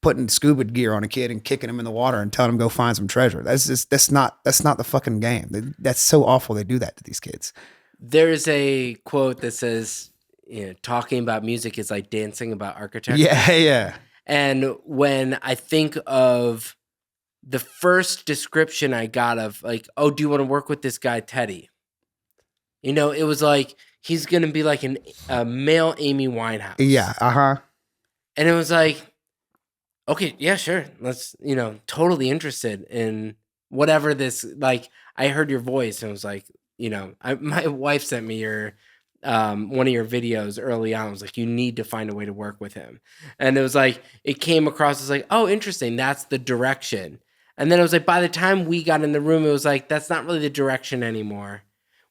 putting scuba gear on a kid and kicking him in the water and telling him go find some treasure. That's not the fucking game. That's so awful. They do that to these kids. There's a quote that says, talking about music is like dancing about architecture. Yeah. And when I think of the first description I got of like, oh, do you want to work with this guy, Teddy? It was like, he's going to be like a male Amy Winehouse. Yeah. Uh-huh. And it was like, okay, yeah, sure. Let's, totally interested in whatever this, like, I heard your voice and it was like, my wife sent me your, one of your videos early on. I was like, you need to find a way to work with him. And it was like, it came across as like, oh, interesting. That's the direction. And then it was like, by the time we got in the room, it was like, that's not really the direction anymore.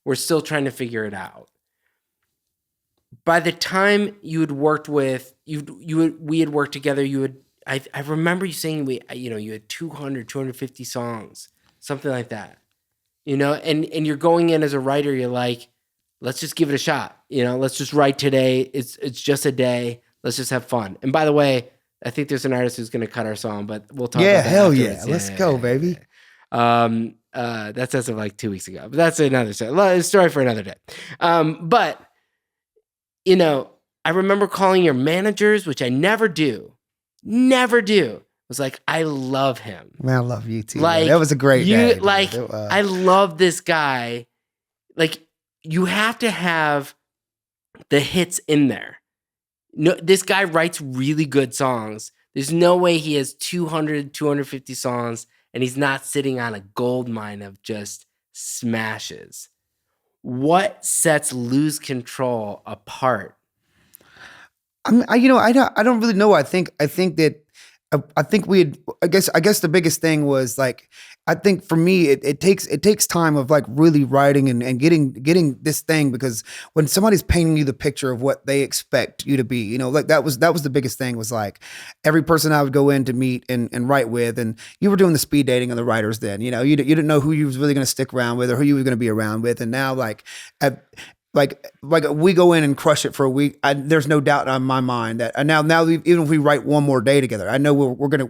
We're still trying to figure it out. By the time you had worked with, we had worked together, I remember you saying you had 200, 250 songs, something like that, and you're going in as a writer, you're like, let's just give it a shot. Let's just write today. It's just a day. Let's just have fun. And by the way, I think there's an artist who's going to cut our song, but we'll talk about that. Hell yeah. Let's go, baby. That's as of like 2 weeks ago, but that's another story for another day. But I remember calling your managers, which I never do. I was like, I love him. Man, I love you too. Like, that was a great day. Dude. Like, I love this guy. Like, you have to have the hits in there. No, this guy writes really good songs. There's no way he has 200, 250 songs and he's not sitting on a gold mine of just smashes. What sets Lose Control apart? I don't really know. I think that I guess the biggest thing was like, I think for me, it takes time of like really writing and getting this thing, because when somebody's painting you the picture of what they expect you to be, like that was the biggest thing, was like every person I would go in to meet and write with, and you were doing the speed dating of the writers then, you didn't know who you was really going to stick around with or who you were going to be around with. And now like we go in and crush it for a week. There's no doubt in my mind that now even if we write one more day together, I know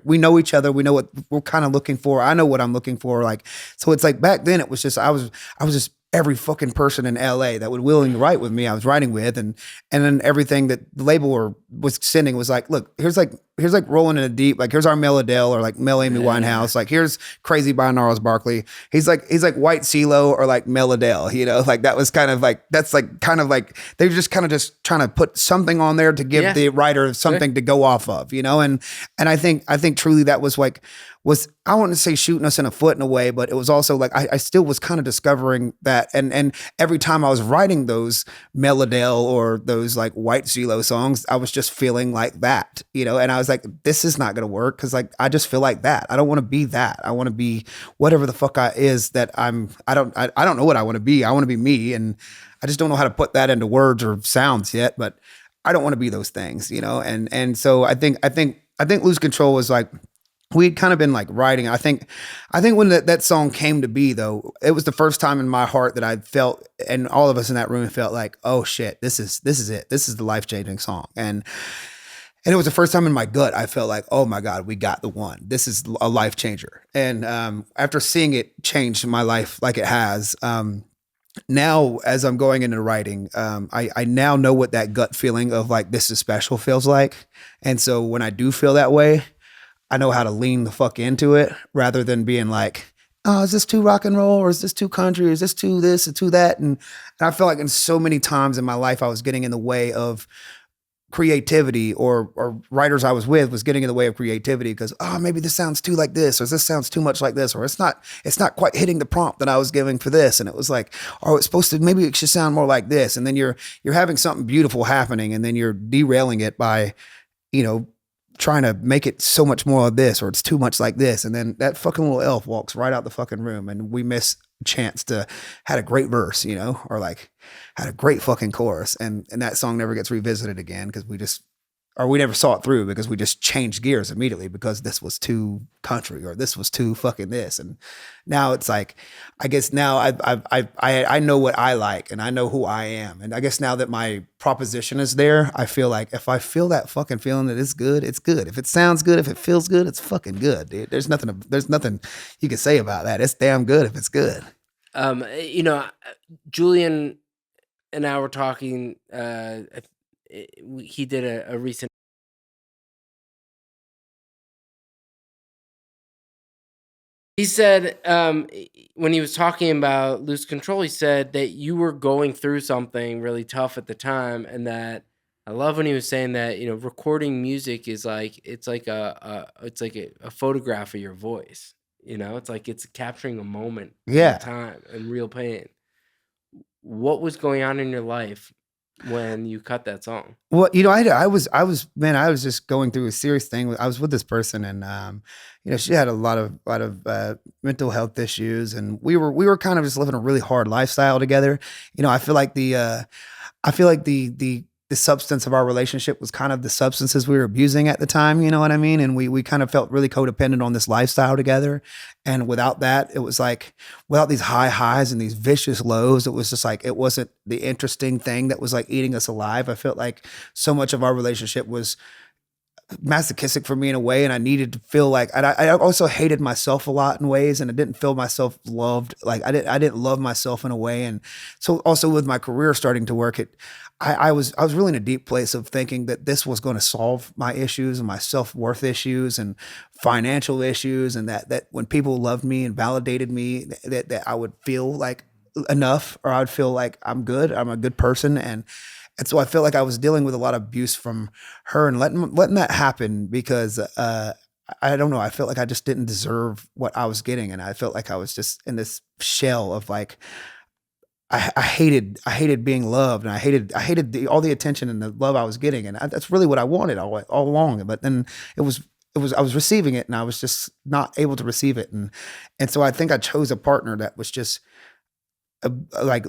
we know each other. We know what we're kind of looking for. I know what I'm looking for. Like, so it's like back then it was just, I was just every fucking person in LA that would willingly write with me, I was writing with, and then everything that the label was sending was like, look, here's like Rolling in the Deep, like here's our Mel Adele or like Mel Amy Winehouse, like here's Crazy by Gnarls Barkley. He's like White CeeLo or like Mel Adele, like that was kind of like, that's like kind of like they were just kind of just trying to put something on there to give the writer something to go off of, and I think truly that was like, I wouldn't say shooting us in a foot in a way, but it was also like I still was kind of discovering that, and every time I was writing those Mel Adele or those like White CeeLo songs, I was just feeling like that, and I was like, this is not gonna work, because like I just feel like that. I don't want to be that. I want to be whatever the fuck I don't know what I want to be. I want to be me, and I just don't know how to put that into words or sounds yet. But I don't want to be those things, and so I think Lose Control was like, we'd kind of been like writing. I think when that song came to be, though, it was the first time in my heart that I felt, and all of us in that room felt like, oh shit, this is it. This is the life-changing song. And it was the first time in my gut I felt like, oh my God, we got the one. This is a life changer. And after seeing it change my life like it has, now as I'm going into writing, I now know what that gut feeling of like, this is special feels like. And so when I do feel that way, I know how to lean the fuck into it, rather than being like, oh, is this too rock and roll, or is this too country, or is this too this or too that? And I feel like in so many times in my life I was getting in the way of creativity, or writers I was with was getting in the way of creativity, because maybe this sounds too like this, or this sounds too much like this, or it's not quite hitting the prompt that I was giving for this. And it was like, it's supposed to, maybe it should sound more like this. And then you're having something beautiful happening, and then you're derailing it by, trying to make it so much more of this, or it's too much like this. And then that fucking little elf walks right out the fucking room, and we miss a chance to had a great verse, or like had a great fucking chorus. And that song never gets revisited again, because we never saw it through, because we just changed gears immediately because this was too country, or this was too fucking this. And now it's like, I guess now I know what I like, and I know who I am. And I guess now that my proposition is there, I feel like if I feel that fucking feeling that it's good, it's good. If it sounds good, if it feels good, it's fucking good, dude. There's nothing you can say about that. It's damn good if it's good. Julian and I were talking, he did a recent, he said, when he was talking about Lose Control, he said that you were going through something really tough at the time, and that I love when he was saying that, recording music is like, it's like a photograph of your voice, it's like, it's capturing a moment, Yeah, time and real pain. What was going on in your life when you cut that song? Well, I was just going through a serious thing. I was with this person, and she had a lot of mental health issues, and we were kind of just living a really hard lifestyle together. I feel like the substance of our relationship was kind of the substances we were abusing at the time, you know what I mean? And we kind of felt really codependent on this lifestyle together. And without that, it was like, without these high highs and these vicious lows, it was just like, it wasn't the interesting thing that was like eating us alive. I felt like so much of our relationship was masochistic for me in a way, and I needed to feel like, and I also hated myself a lot in ways, and I didn't feel myself loved. Like I didn't love myself in a way, and so also with my career starting to work, I was really in a deep place of thinking that this was going to solve my issues and my self-worth issues and financial issues, and that when people loved me and validated me, that I would feel like enough, or I would feel like I'm good, I'm a good person, and so I felt like I was dealing with a lot of abuse from her and letting that happen because I don't know. I felt like I just didn't deserve what I was getting, and I felt like I was just in this shell of like I hated being loved, and I hated all the attention and the love I was getting, and that's really what I wanted all along. But then it was I was receiving it, and I was just not able to receive it, and so I think I chose a partner that was just like,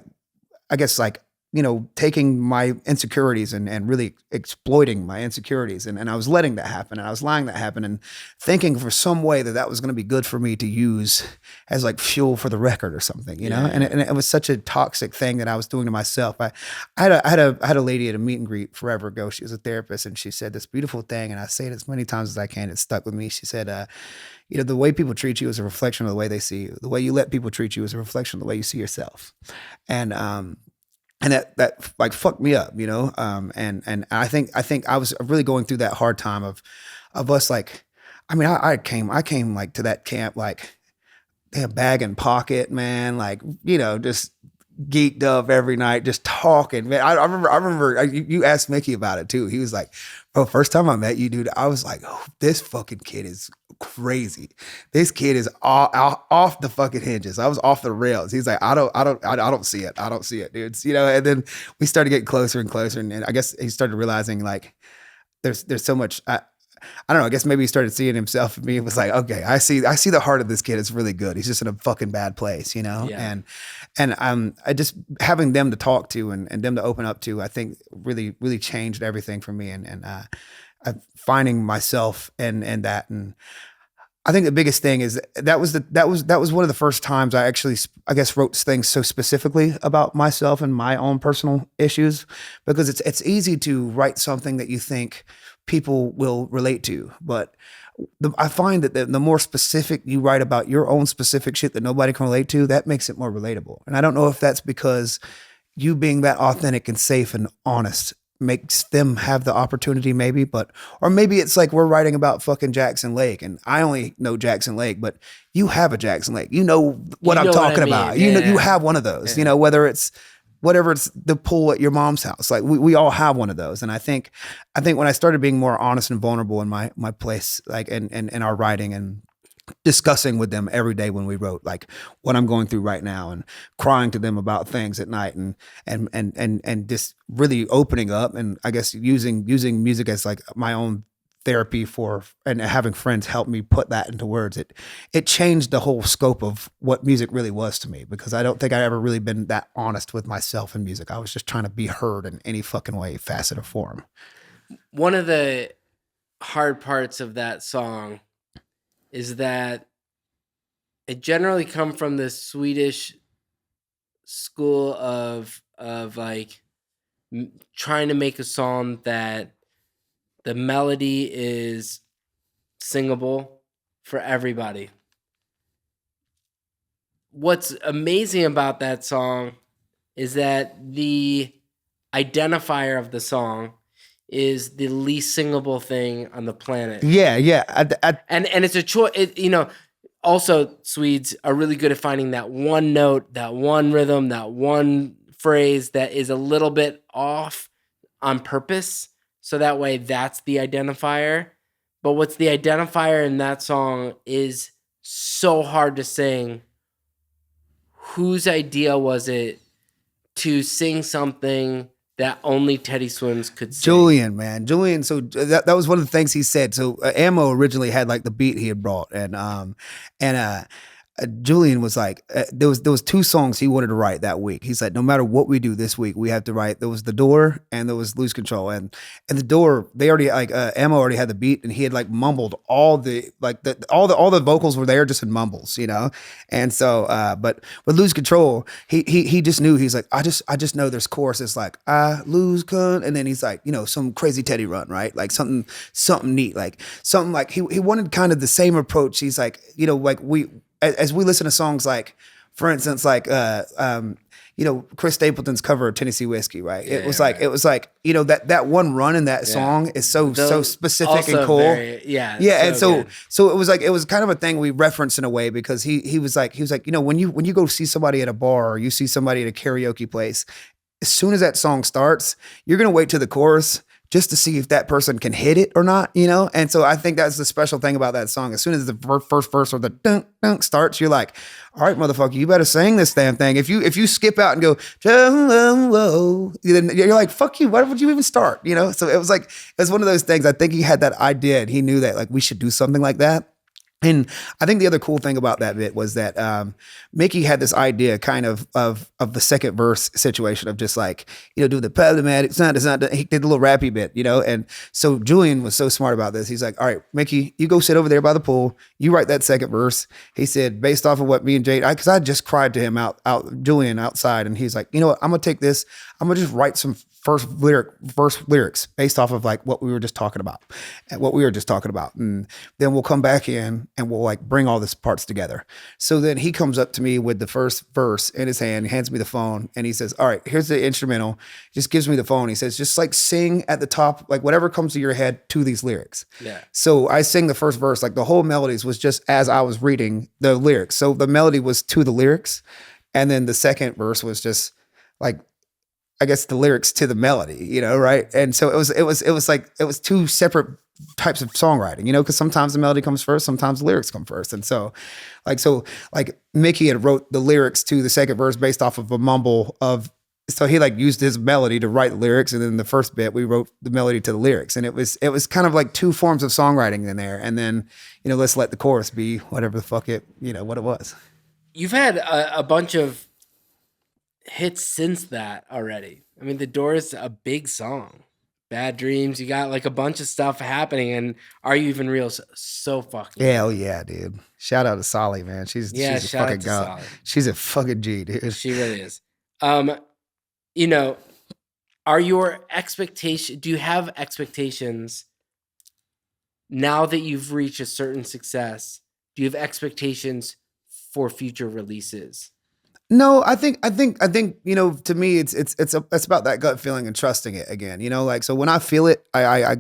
I guess, like, you know, taking my insecurities and really exploiting my insecurities. And I was letting that happen, and I was allowing that happen, and thinking for some way that was going to be good for me to use as like fuel for the record or something, you know? And it was such a toxic thing that I was doing to myself. I had a lady at a meet and greet forever ago. She was a therapist, and she said this beautiful thing. And I say it as many times as I can. It stuck with me. She said, you know, the way people treat you is a reflection of the way they see you. The way you let people treat you is a reflection of the way you see yourself. And that like fucked me up, you know? And I think I was really going through that hard time of us, like, I mean, I came like to that camp, like, a bag and pocket, man, like, you know, just geeked up every night, just talking, man. I remember you asked Mickey about it too. He was like, bro, first time I met you, dude, I was like, oh, this fucking kid is crazy. This kid is off the fucking hinges. I was off the rails. He's like, I don't see it. I don't see it, dude. You know, and then we started getting closer and closer. And I guess he started realizing like there's so much, I don't know. I guess maybe he started seeing himself in me. It was like, okay, I see the heart of this kid. It's really good. He's just in a fucking bad place, you know? Yeah. And I just having them to talk to and them to open up to, I think really, really changed everything for me. And finding myself and that. And I think the biggest thing is that was one of the first times I actually, I guess, wrote things so specifically about myself and my own personal issues, because it's easy to write something that you think people will relate to. But I find that the more specific you write about your own specific shit that nobody can relate to, that makes it more relatable. And I don't know if that's because you being that authentic and safe and honest makes them have the opportunity, maybe, or maybe it's like we're writing about fucking Jackson Lake, and I only know Jackson Lake, but you have a Jackson Lake. You know what I'm talking about. Yeah. You know, you have one of those, you know, whether it's whatever, it's the pool at your mom's house. Like we all have one of those. And I think when I started being more honest and vulnerable in my place, like in our writing, and discussing with them every day when we wrote, like what I'm going through right now, and crying to them about things at night, and just really opening up, and I guess using music as like my own therapy and having friends help me put that into words. It changed the whole scope of what music really was to me, because I don't think I ever really been that honest with myself in music. I was just trying to be heard in any fucking way, facet, or form. One of the hard parts of that song is that it generally come from the Swedish school of like trying to make a song that the melody is singable for everybody. What's amazing about that song is that the identifier of the song is the least singable thing on the planet. Yeah. And it's a choice, you know. Also, Swedes are really good at finding that one note, that one rhythm, that one phrase that is a little bit off on purpose. So that way that's the identifier. But what's the identifier in that song is so hard to sing. Whose idea was it to sing something that only Teddy Swims could sing? Julian, man. Julian, so that was one of the things he said. So Ammo originally had like the beat he had brought, and Julian was like, there was 2 songs he wanted to write that week. He said, no matter what we do this week, we have to write. There was The Door and there was Lose Control. And The Door, they already like Emma already had the beat, and he had like mumbled all the vocals were there just in mumbles, you know. And so, but with Lose Control, he just knew. He's like, I just know there's choruses like I lose con, and then he's like, you know, some crazy Teddy run, right? Like something neat, like something like he wanted kind of the same approach. He's like, you know, like as we listen to songs like, for instance, like you know, Chris Stapleton's cover of Tennessee Whiskey, right? Yeah, it was like, you know, that one run in that song is so specific and cool. Yeah. And so it was kind of a thing we referenced in a way, because he was like, you know, when you go see somebody at a bar or you see somebody at a karaoke place, as soon as that song starts, you're gonna wait to the chorus just to see if that person can hit it or not, you know? And so I think that's the special thing about that song. As soon as the first verse or the dunk dunk starts, you're like, all right, motherfucker, you better sing this damn thing. If you skip out and go, then you're like, fuck you, why would you even start? You know? So it was one of those things. I think he had that idea and he knew that like we should do something like that. And I think the other cool thing about that bit was that Mickey had this idea kind of the second verse situation of just like, you know, do the problematic, it's not, he did a little rappy bit, you know? And so Julian was so smart about this. He's like, all right, Mickey, you go sit over there by the pool. You write that second verse. He said, based off of what me and Jade, because I just cried to him Julian outside. And he's like, you know what, I'm going to take this. I'm going to just write some verse lyrics based off of like what we were just talking about. And then we'll come back in and we'll like bring all these parts together. So then he comes up to me with the first verse in his hand, hands me the phone, and he says, all right, here's the instrumental. Just gives me the phone. He says, just like sing at the top, like whatever comes to your head to these lyrics. Yeah. So I sing the first verse, like the whole melodies was just as I was reading the lyrics. So the melody was to the lyrics. And then the second verse was just like, I guess the lyrics to the melody, you know, right? And so it was 2 separate types of songwriting, you know, because sometimes the melody comes first, sometimes the lyrics come first. And so Mickey had wrote the lyrics to the second verse based off of a mumble of, so he like used his melody to write the lyrics, and then the first bit we wrote the melody to the lyrics, and it was kind of like 2 forms of songwriting in there. And then, you know, let's let the chorus be whatever the fuck it, you know, what it was. You've had a bunch of hits since that already. I mean, The Door is a big song. Bad Dreams, you got like a bunch of stuff happening, and Are You Even Real? So fucking hell yeah, dude. Shout out to Solly, man. She's a fucking god. She's a fucking G, dude. She really is. You know, do you have expectations now that you've reached a certain success? Do you have expectations for future releases? No, I think, you know, to me, it's about that gut feeling and trusting it again, you know, like, so when I feel it, I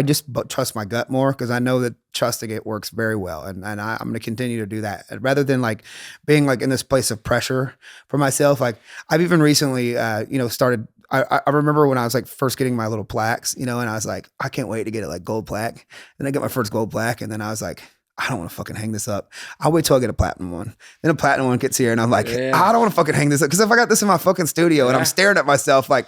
just trust my gut more, because I know that trusting it works very well. And I'm going to continue to do that rather than like being like in this place of pressure for myself. Like I've even recently, you know, started, I remember when I was like first getting my little plaques, you know, and I was like, I can't wait to get it like gold plaque. And I got my first gold plaque. And then I was like, I don't want to fucking hang this up. I'll wait till I get a platinum one. Then a platinum one gets here and I'm like, I don't want to fucking hang this up. Because if I got this in my fucking studio and I'm staring at myself like,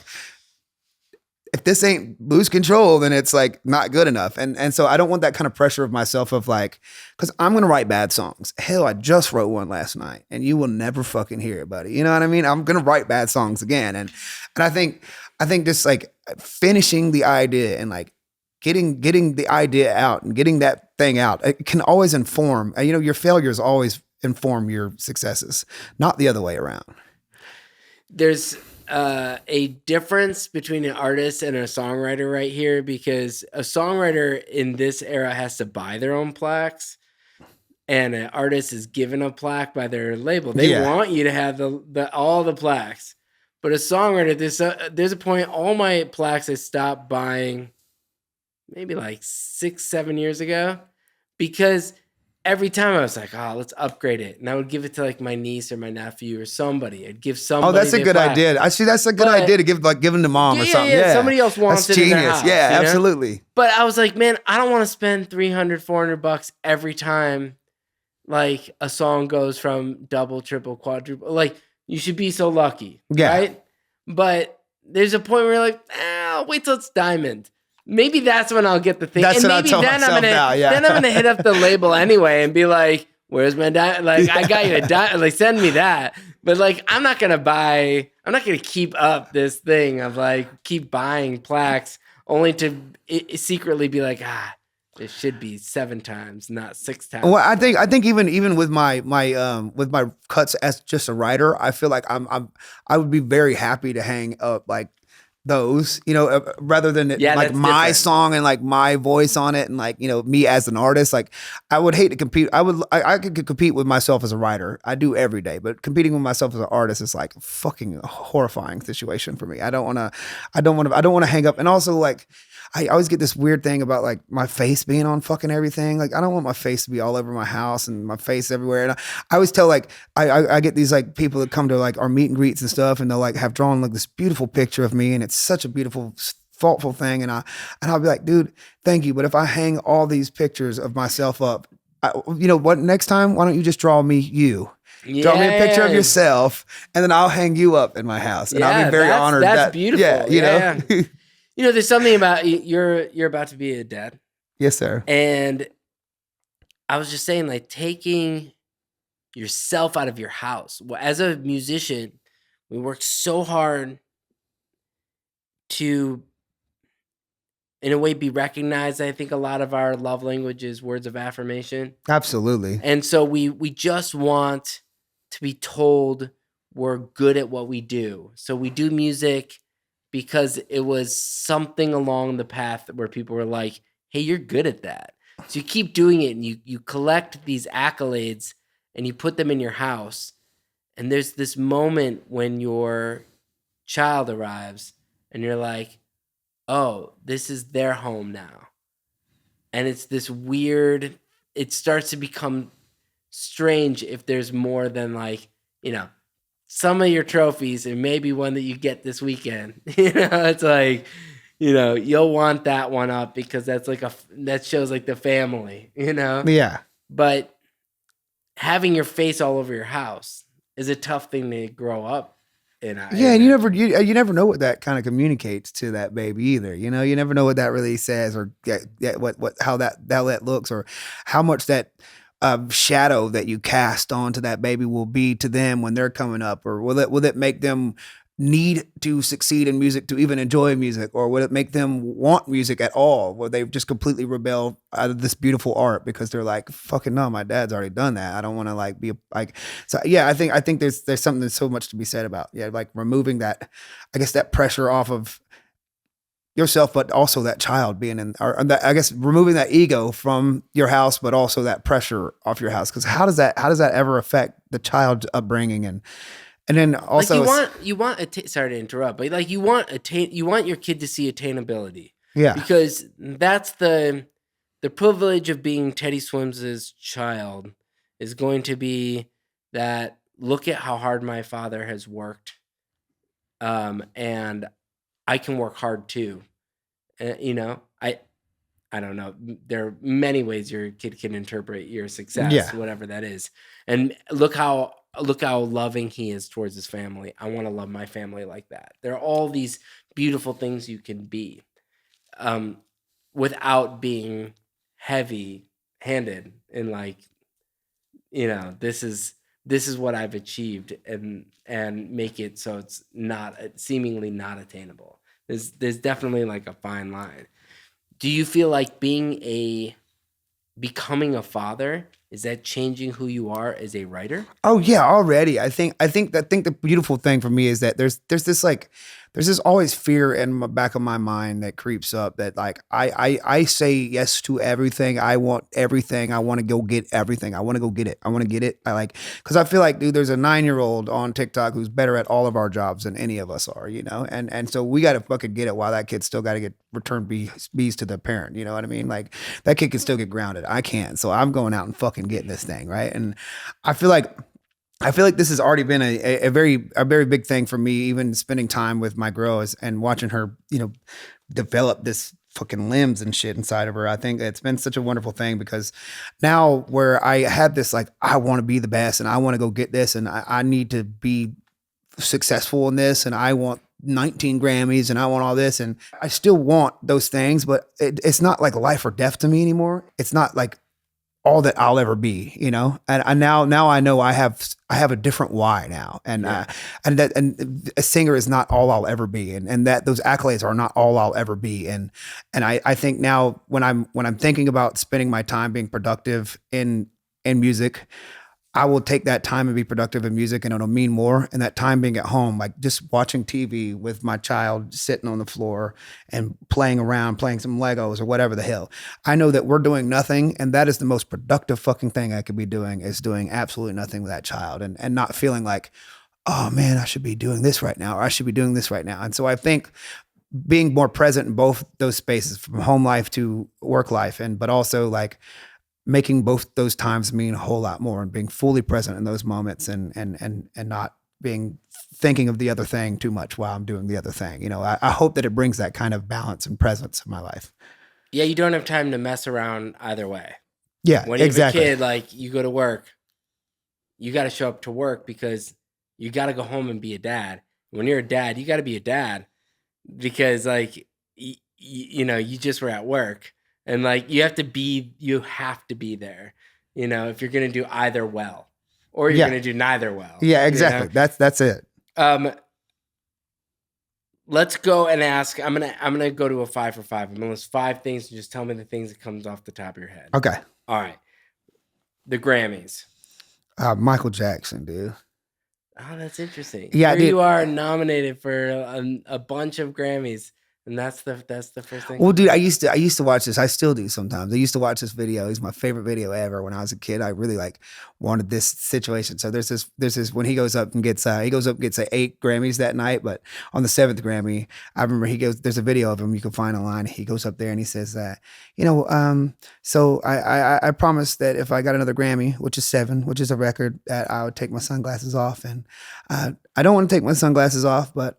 if this ain't Lose Control, then it's like not good enough. And so I don't want that kind of pressure of myself of like, because I'm going to write bad songs. Hell, I just wrote one last night and you will never fucking hear it, buddy. You know what I mean? I'm going to write bad songs again. And I think just like finishing the idea and like getting the idea out and getting that thing out, it can always inform, you know, your failures always inform your successes, not the other way around. There's a difference between an artist and a songwriter right here, because a songwriter in this era has to buy their own plaques, and an artist is given a plaque by their label. They want you to have all the plaques, but a songwriter, there's a point, all my plaques I stopped buying maybe like 6-7 years ago, because every time I was like, oh, let's upgrade it. And I would give it to like my niece or my nephew or somebody. I'd give somebody. Oh, that's a good idea. Actually, that's a good idea to give them to mom or something. Yeah, somebody else wants that's it genius. In their house, yeah, absolutely. But I was like, man, I don't want to spend $300-$400 every time like a song goes from double, triple, quadruple. Like, you should be so lucky, right? But there's a point where you're like, I'll wait till it's diamond. Maybe that's when I'll get the thing. That's and what maybe I tell myself now, then I'm gonna hit up the label anyway and be like, Where's my diamond? Like, I got you a diamond. Like, send me that. But like, I'm not gonna keep up this thing of like keep buying plaques only to secretly be like, it should be 7 times, not 6 times. Well, I think even with my cuts as just a writer, I feel like I would be very happy to hang up like those, rather than like that's my different. song and like my voice on it and like, me as an artist. Like I would hate to compete. I could compete with myself as a writer. I do every day, but competing with myself as an artist is like a fucking horrifying situation for me. I don't want to hang up. And also like, I always get this weird thing about like my face being on fucking everything. Like I don't want my face to be all over my house and my face everywhere. And I always tell like I get these like people that come to like our meet and greets and stuff, and they'll like have drawn like this beautiful picture of me, and it's such a beautiful, thoughtful thing. And I'll be like, dude, thank you. But if I hang all these pictures of myself up, you know what? Next time, why don't you just draw me you? Draw me a picture of yourself, and then I'll hang you up in my house, and I'll be very honored. That's beautiful. Yeah, you know. There's something about you're about to be a dad. Yes, sir. And I was just saying, like, taking yourself out of your house. Well, as a musician, we work so hard to, in a way, be recognized. I think a lot of our love language is words of affirmation. Absolutely. And so we just want to be told we're good at what we do. So we do music because it was something along the path where people were like, hey, you're good at that. So you keep doing it, and you collect these accolades and you put them in your house. And there's this moment when your child arrives and you're like, oh, this is their home now. And it's this weird, it starts to become strange if there's more than like, some of your trophies and maybe one that you get this weekend. It's like, you'll want that one up because that's like that shows like the family, Yeah. But having your face all over your house is a tough thing to grow up in. Yeah, and you never know what that kind of communicates to that baby either. You never know what that really says, or how that looks, or how much that shadow that you cast onto that baby will be to them when they're coming up, or will it make them need to succeed in music to even enjoy music, or will it make them want music at all? Will they just completely rebel out of this beautiful art because they're like, fucking no, my dad's already done that. I don't want to like be like. So yeah, I think there's something that's so much to be said about like removing that, I guess, that pressure off of yourself, but also that child being in, or that, I guess, removing that ego from your house, but also that pressure off your house. Because how does that ever affect the child's upbringing? And then also, like you want sorry to interrupt, but like you want your kid to see attainability. Yeah, because that's the privilege of being Teddy Swims' child is going to be that. Look at how hard my father has worked, and I can work hard too. I don't know. There are many ways your kid can interpret your success, whatever that is. And look how loving he is towards his family. I want to love my family like that. There are all these beautiful things you can be, without being heavy-handed and like, this is what I've achieved, and make it so it's not seemingly not attainable. There's definitely like a fine line. Do you feel like becoming a father, is that changing who you are as a writer? Oh yeah, already. I think the beautiful thing for me is that there's this always fear in the back of my mind that creeps up that like I say yes to everything. I want everything. I want to go get everything. I want to go get it. I want to get it. Because I feel like, dude, there's a 9-year-old on TikTok who's better at all of our jobs than any of us are, and so we got to fucking get it while that kid's still got to get return bees to the parent. You know what I mean? Like that kid can still get grounded. I can't. So I'm going out and fucking getting this thing. Right. And I feel like this has already been a very big thing for me, even spending time with my girls and watching her, develop this fucking limbs and shit inside of her. I think it's been such a wonderful thing because now where I had this, like, I want to be the best and I want to go get this and I need to be successful in this and I want 19 Grammys and I want all this and I still want those things, but it's not like life or death to me anymore. It's not like all that I'll ever be, you know. And now I know I have a different why now, and and a singer is not all I'll ever be, and that those accolades are not all I'll ever be, and I think now when I'm thinking about spending my time being productive in music, I will take that time and be productive in music, and it'll mean more. And that time being at home, like just watching TV with my child sitting on the floor and playing around, playing some Legos or whatever the hell. I know that we're doing nothing, and that is the most productive fucking thing I could be doing, is doing absolutely nothing with that child, and not feeling like, oh man, I should be doing this right now, or I should be doing this right now. And so I think being more present in both those spaces, from home life to work life, but also like making both those times mean a whole lot more, and being fully present in those moments, and not being thinking of the other thing too much while I'm doing the other thing. You know, I hope that it brings that kind of balance and presence in my life. Yeah, you don't have time to mess around either way. Yeah, when you're exactly. a kid, like you go to work, you got to show up to work because you got to go home and be a dad. When you're a dad, you got to be a dad because like you know, you just were at work. And like you have to be there, you know, if you're gonna do either well, or you're gonna do neither well. Yeah, exactly. You know? That's it. Let's go and ask. I'm gonna go to a 5 for 5. I'm gonna list 5 things and just tell me the things that comes off the top of your head. Okay. All right. The Grammys. Michael Jackson, dude. Oh, that's interesting. Yeah, here you are nominated for a bunch of Grammys. And that's the first thing. Well, dude, I used to watch this. I still do sometimes. I used to watch this video. It's my favorite video ever. When I was a kid, I really like wanted this situation. So there's this when he goes up and gets 8 Grammys that night. But on the 7th Grammy, I remember there's a video of him you can find online. He goes up there and he says, so I promised that if I got another Grammy, which is 7, which is a record, that I would take my sunglasses off. And I don't want to take my sunglasses off, but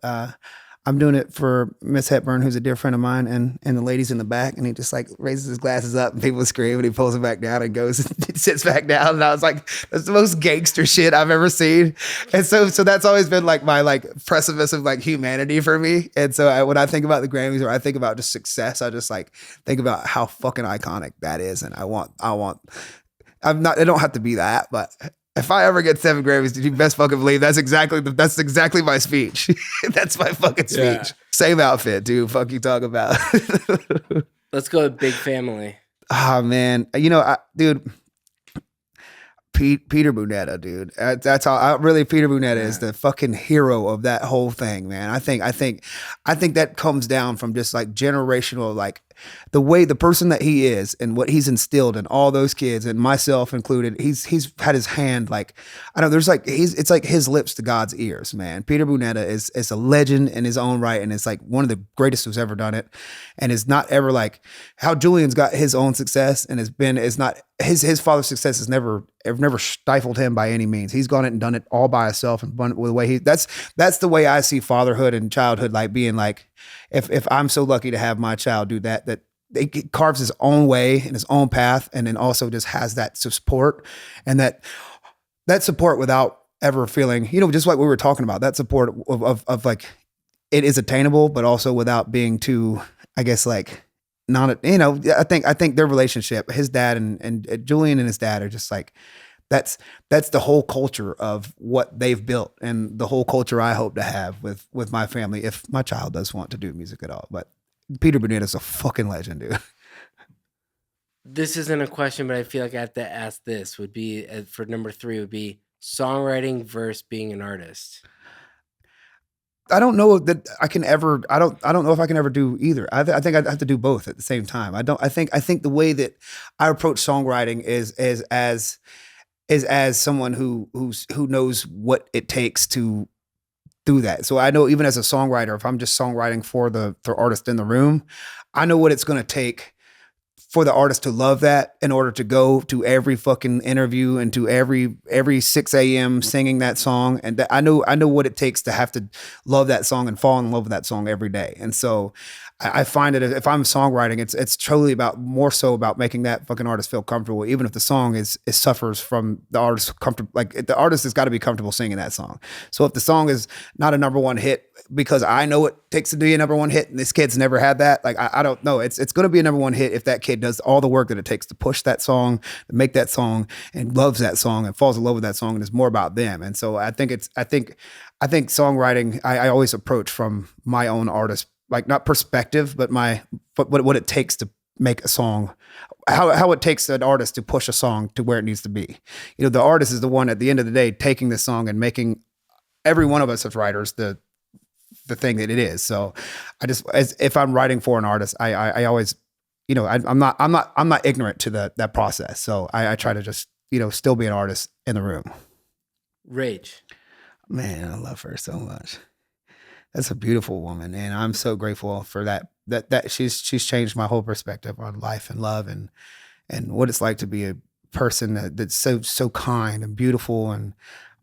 I'm doing it for Miss Hepburn, who's a dear friend of mine, and the ladies in the back. And he just like raises his glasses up and people scream, and he pulls them back down and goes and sits back down. And I was like, that's the most gangster shit I've ever seen. And so that's always been like my like precipice of like humanity for me. And so when I think about the Grammys, or I think about just success, I just like think about how fucking iconic that is. And I don't have to be that, but if I ever get 7 Grammys, you best fucking believe that's exactly my speech. That's my fucking speech. Yeah. Same outfit, dude. Fuck you talk about. Let's go with Big Family. Oh man, you know, dude. Peter Bunetta, dude. That's how Peter Bunetta is the fucking hero of that whole thing, man. I think that comes down from just like generational, like the person that he is and what he's instilled in all those kids and myself included. He's had his hand, like, I don't know, there's like, it's like his lips to God's ears, man. Peter Bunetta is a legend in his own right. And it's like one of the greatest who's ever done it. And it's not ever like how Julian's got his own success and it's not his father's success has never stifled him by any means. He's gone it and done it all by himself, and with the way that's the way I see fatherhood and childhood, like being like, if I'm so lucky to have my child do that he carves his own way and his own path, and then also just has that support, and that support without ever feeling, you know, just like we were talking about, that support of like it is attainable, but also without being too, I guess, like, not, you know, I think their relationship, his dad and Julian and his dad are just like, that's the whole culture of what they've built, and the whole culture I hope to have with my family if my child does want to do music at all. But Peter Bunetta is a fucking legend, dude. This isn't a question, but I feel like I have to ask this. Would be for number 3 would be songwriting versus being an artist. I don't know that I can ever. I don't know if I can ever do either. I think I'd have to do both at the same time. I think the way that I approach songwriting is as someone who knows what it takes to do that. So I know even as a songwriter, if I'm just songwriting for the artist in the room, I know what it's going to take for the artist to love that in order to go to every fucking interview and to every 6 a.m. singing that song. And I know what it takes to have to love that song and fall in love with that song every day. And so I find that if I'm songwriting, it's truly more so about making that fucking artist feel comfortable, even if the song suffers from the artist comfortable. Like the artist has got to be comfortable singing that song. So if the song is not a number 1 hit because I know what it takes to be a number one hit, and this kid's never had that. Like I don't know. It's going to be a number one hit if that kid does all the work that it takes to push that song, to make that song, and loves that song and falls in love with that song, and it's more about them. And so I think songwriting I always approach from my own artist, like not perspective, but what it takes to make a song, how it takes an artist to push a song to where it needs to be. You know, the artist is the one at the end of the day taking the song and making every one of us as writers the thing that it is. So if I'm writing for an artist, I always, you know, I'm not ignorant to that process. So I try to just, you know, still be an artist in the room. Rage. Man, I love her so much. That's a beautiful woman, and I'm so grateful for that she's changed my whole perspective on life and love and what it's like to be a person that's so kind and beautiful. And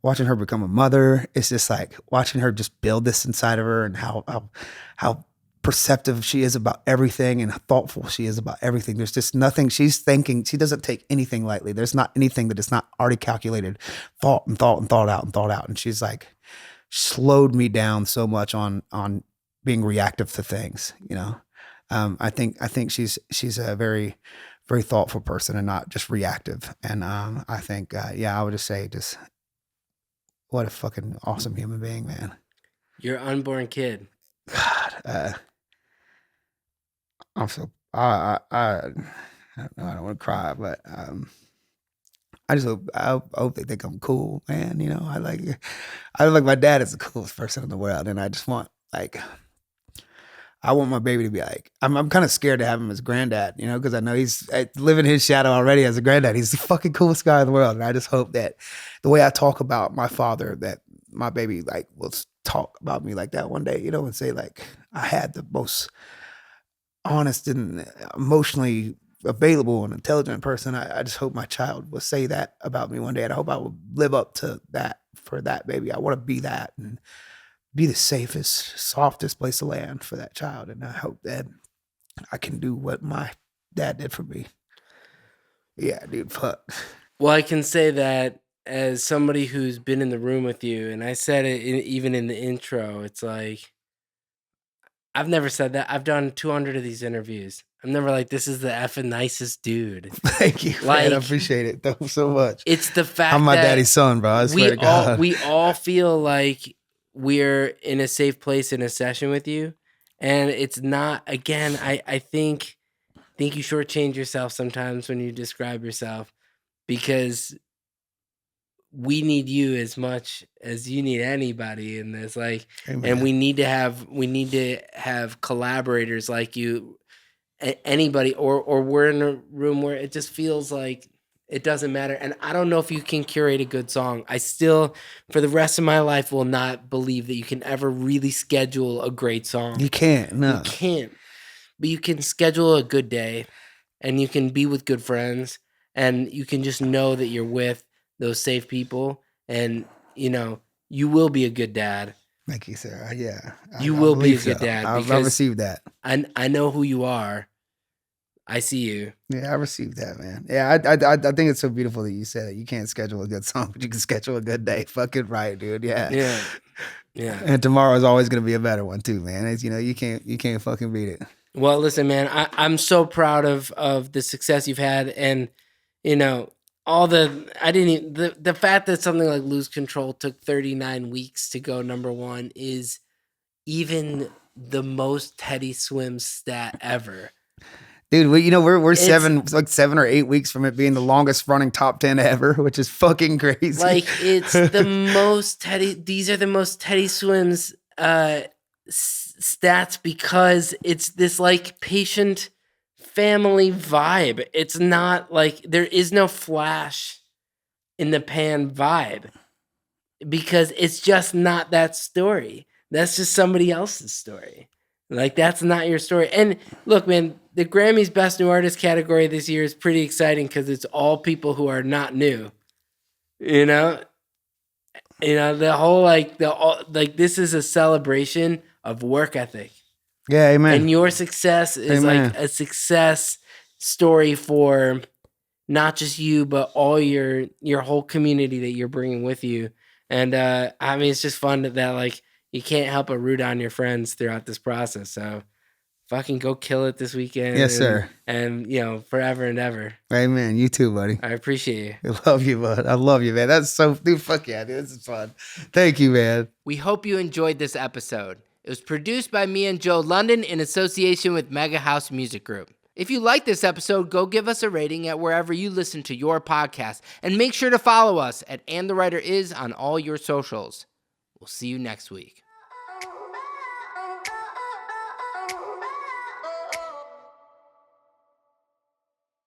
watching her become a mother, it's just like watching her just build this inside of her, and how perceptive she is about everything and how thoughtful she is about everything. There's just nothing she's thinking. She doesn't take anything lightly. There's not anything that is not already calculated, thought out. And she's like slowed me down so much on being reactive to things, you know. I think she's a very, very thoughtful person and not just reactive. And I think I would just say just what a fucking awesome human being, man. Your unborn kid. God, I'm so I don't know, I don't want to cry, but I just hope they think I'm cool, man. You know, I like my dad is the coolest person in the world, and I just want I want my baby to be like, I'm kind of scared to have him as granddad, you know, because I know he's living his shadow already as a granddad. He's the fucking coolest guy in the world, and I just hope that the way I talk about my father, that my baby like will talk about me like that one day, you know, and say like I had the most honest and emotionally available and intelligent person. I just hope my child will say that about me one day, and I hope I will live up to that for that baby. I want to be that and be the safest, softest place to land for that child. And I hope that I can do what my dad did for me. Yeah, dude, fuck. Well, I can say that as somebody who's been in the room with you, and I said it even in the intro, it's like, I've never said that. I've done 200 of these interviews. I'm never like, this is the effing nicest dude. Thank you, like, man. I appreciate it. Thank you so much. It's the fact I'm my that daddy's son, bro. I swear to God. We all feel like we're in a safe place in a session with you. And it's not, again, I think you shortchange yourself sometimes when you describe yourself, because we need you as much as you need anybody in this. Like, Amen. and we need to have collaborators like you, anybody, or we're in a room where it just feels like it doesn't matter. And I don't know if you can curate a good song. I still, for the rest of my life, will not believe that you can ever really schedule a great song. You can't, no. You can't. But you can schedule a good day, and you can be with good friends, and you can just know that you're with those safe people, and you know you will be a good dad. Thank you, sir. Yeah, You will be a believe good so. dad. I because received that. I know who you are. I see you. Yeah, I received that, man. Yeah, I think it's so beautiful that you said it. You can't schedule a good song, but you can schedule a good day. Fucking right, dude. Yeah. Yeah. And tomorrow is always gonna be a better one too, man. It's, you know, you can't fucking beat it. Well, listen, man, I'm so proud of the success you've had, and you know the fact that something like Lose Control took 39 weeks to go number one is even the most Teddy Swim stat ever. Dude, we're 7 or 8 weeks from it being the longest running top 10 ever, which is fucking crazy. Like, it's the most Teddy. These are the most Teddy Swims stats, because it's this like patient family vibe. It's not like there is no flash in the pan vibe, because it's just not that story. That's just somebody else's story. Like, that's not your story. And look, man, the Grammy's Best New Artist category this year is pretty exciting because it's all people who are not new. You know, the whole this is a celebration of work ethic. Yeah, amen. And your success is Amen. like a success story for not just you, but all your whole community that you're bringing with you. And I mean, it's just fun that like, you can't help but root on your friends throughout this process. So fucking go kill it this weekend. Yes, sir. And, you know, forever and ever. Amen. You too, buddy. I appreciate you. I love you, bud. I love you, man. That's so, dude, fuck yeah, dude. This is fun. Thank you, man. We hope you enjoyed this episode. It was produced by me and Joe London in association with Mega House Music Group. If you like this episode, go give us a rating at wherever you listen to your podcast. And make sure to follow us at And the Writer Is on all your socials. We'll see you next week.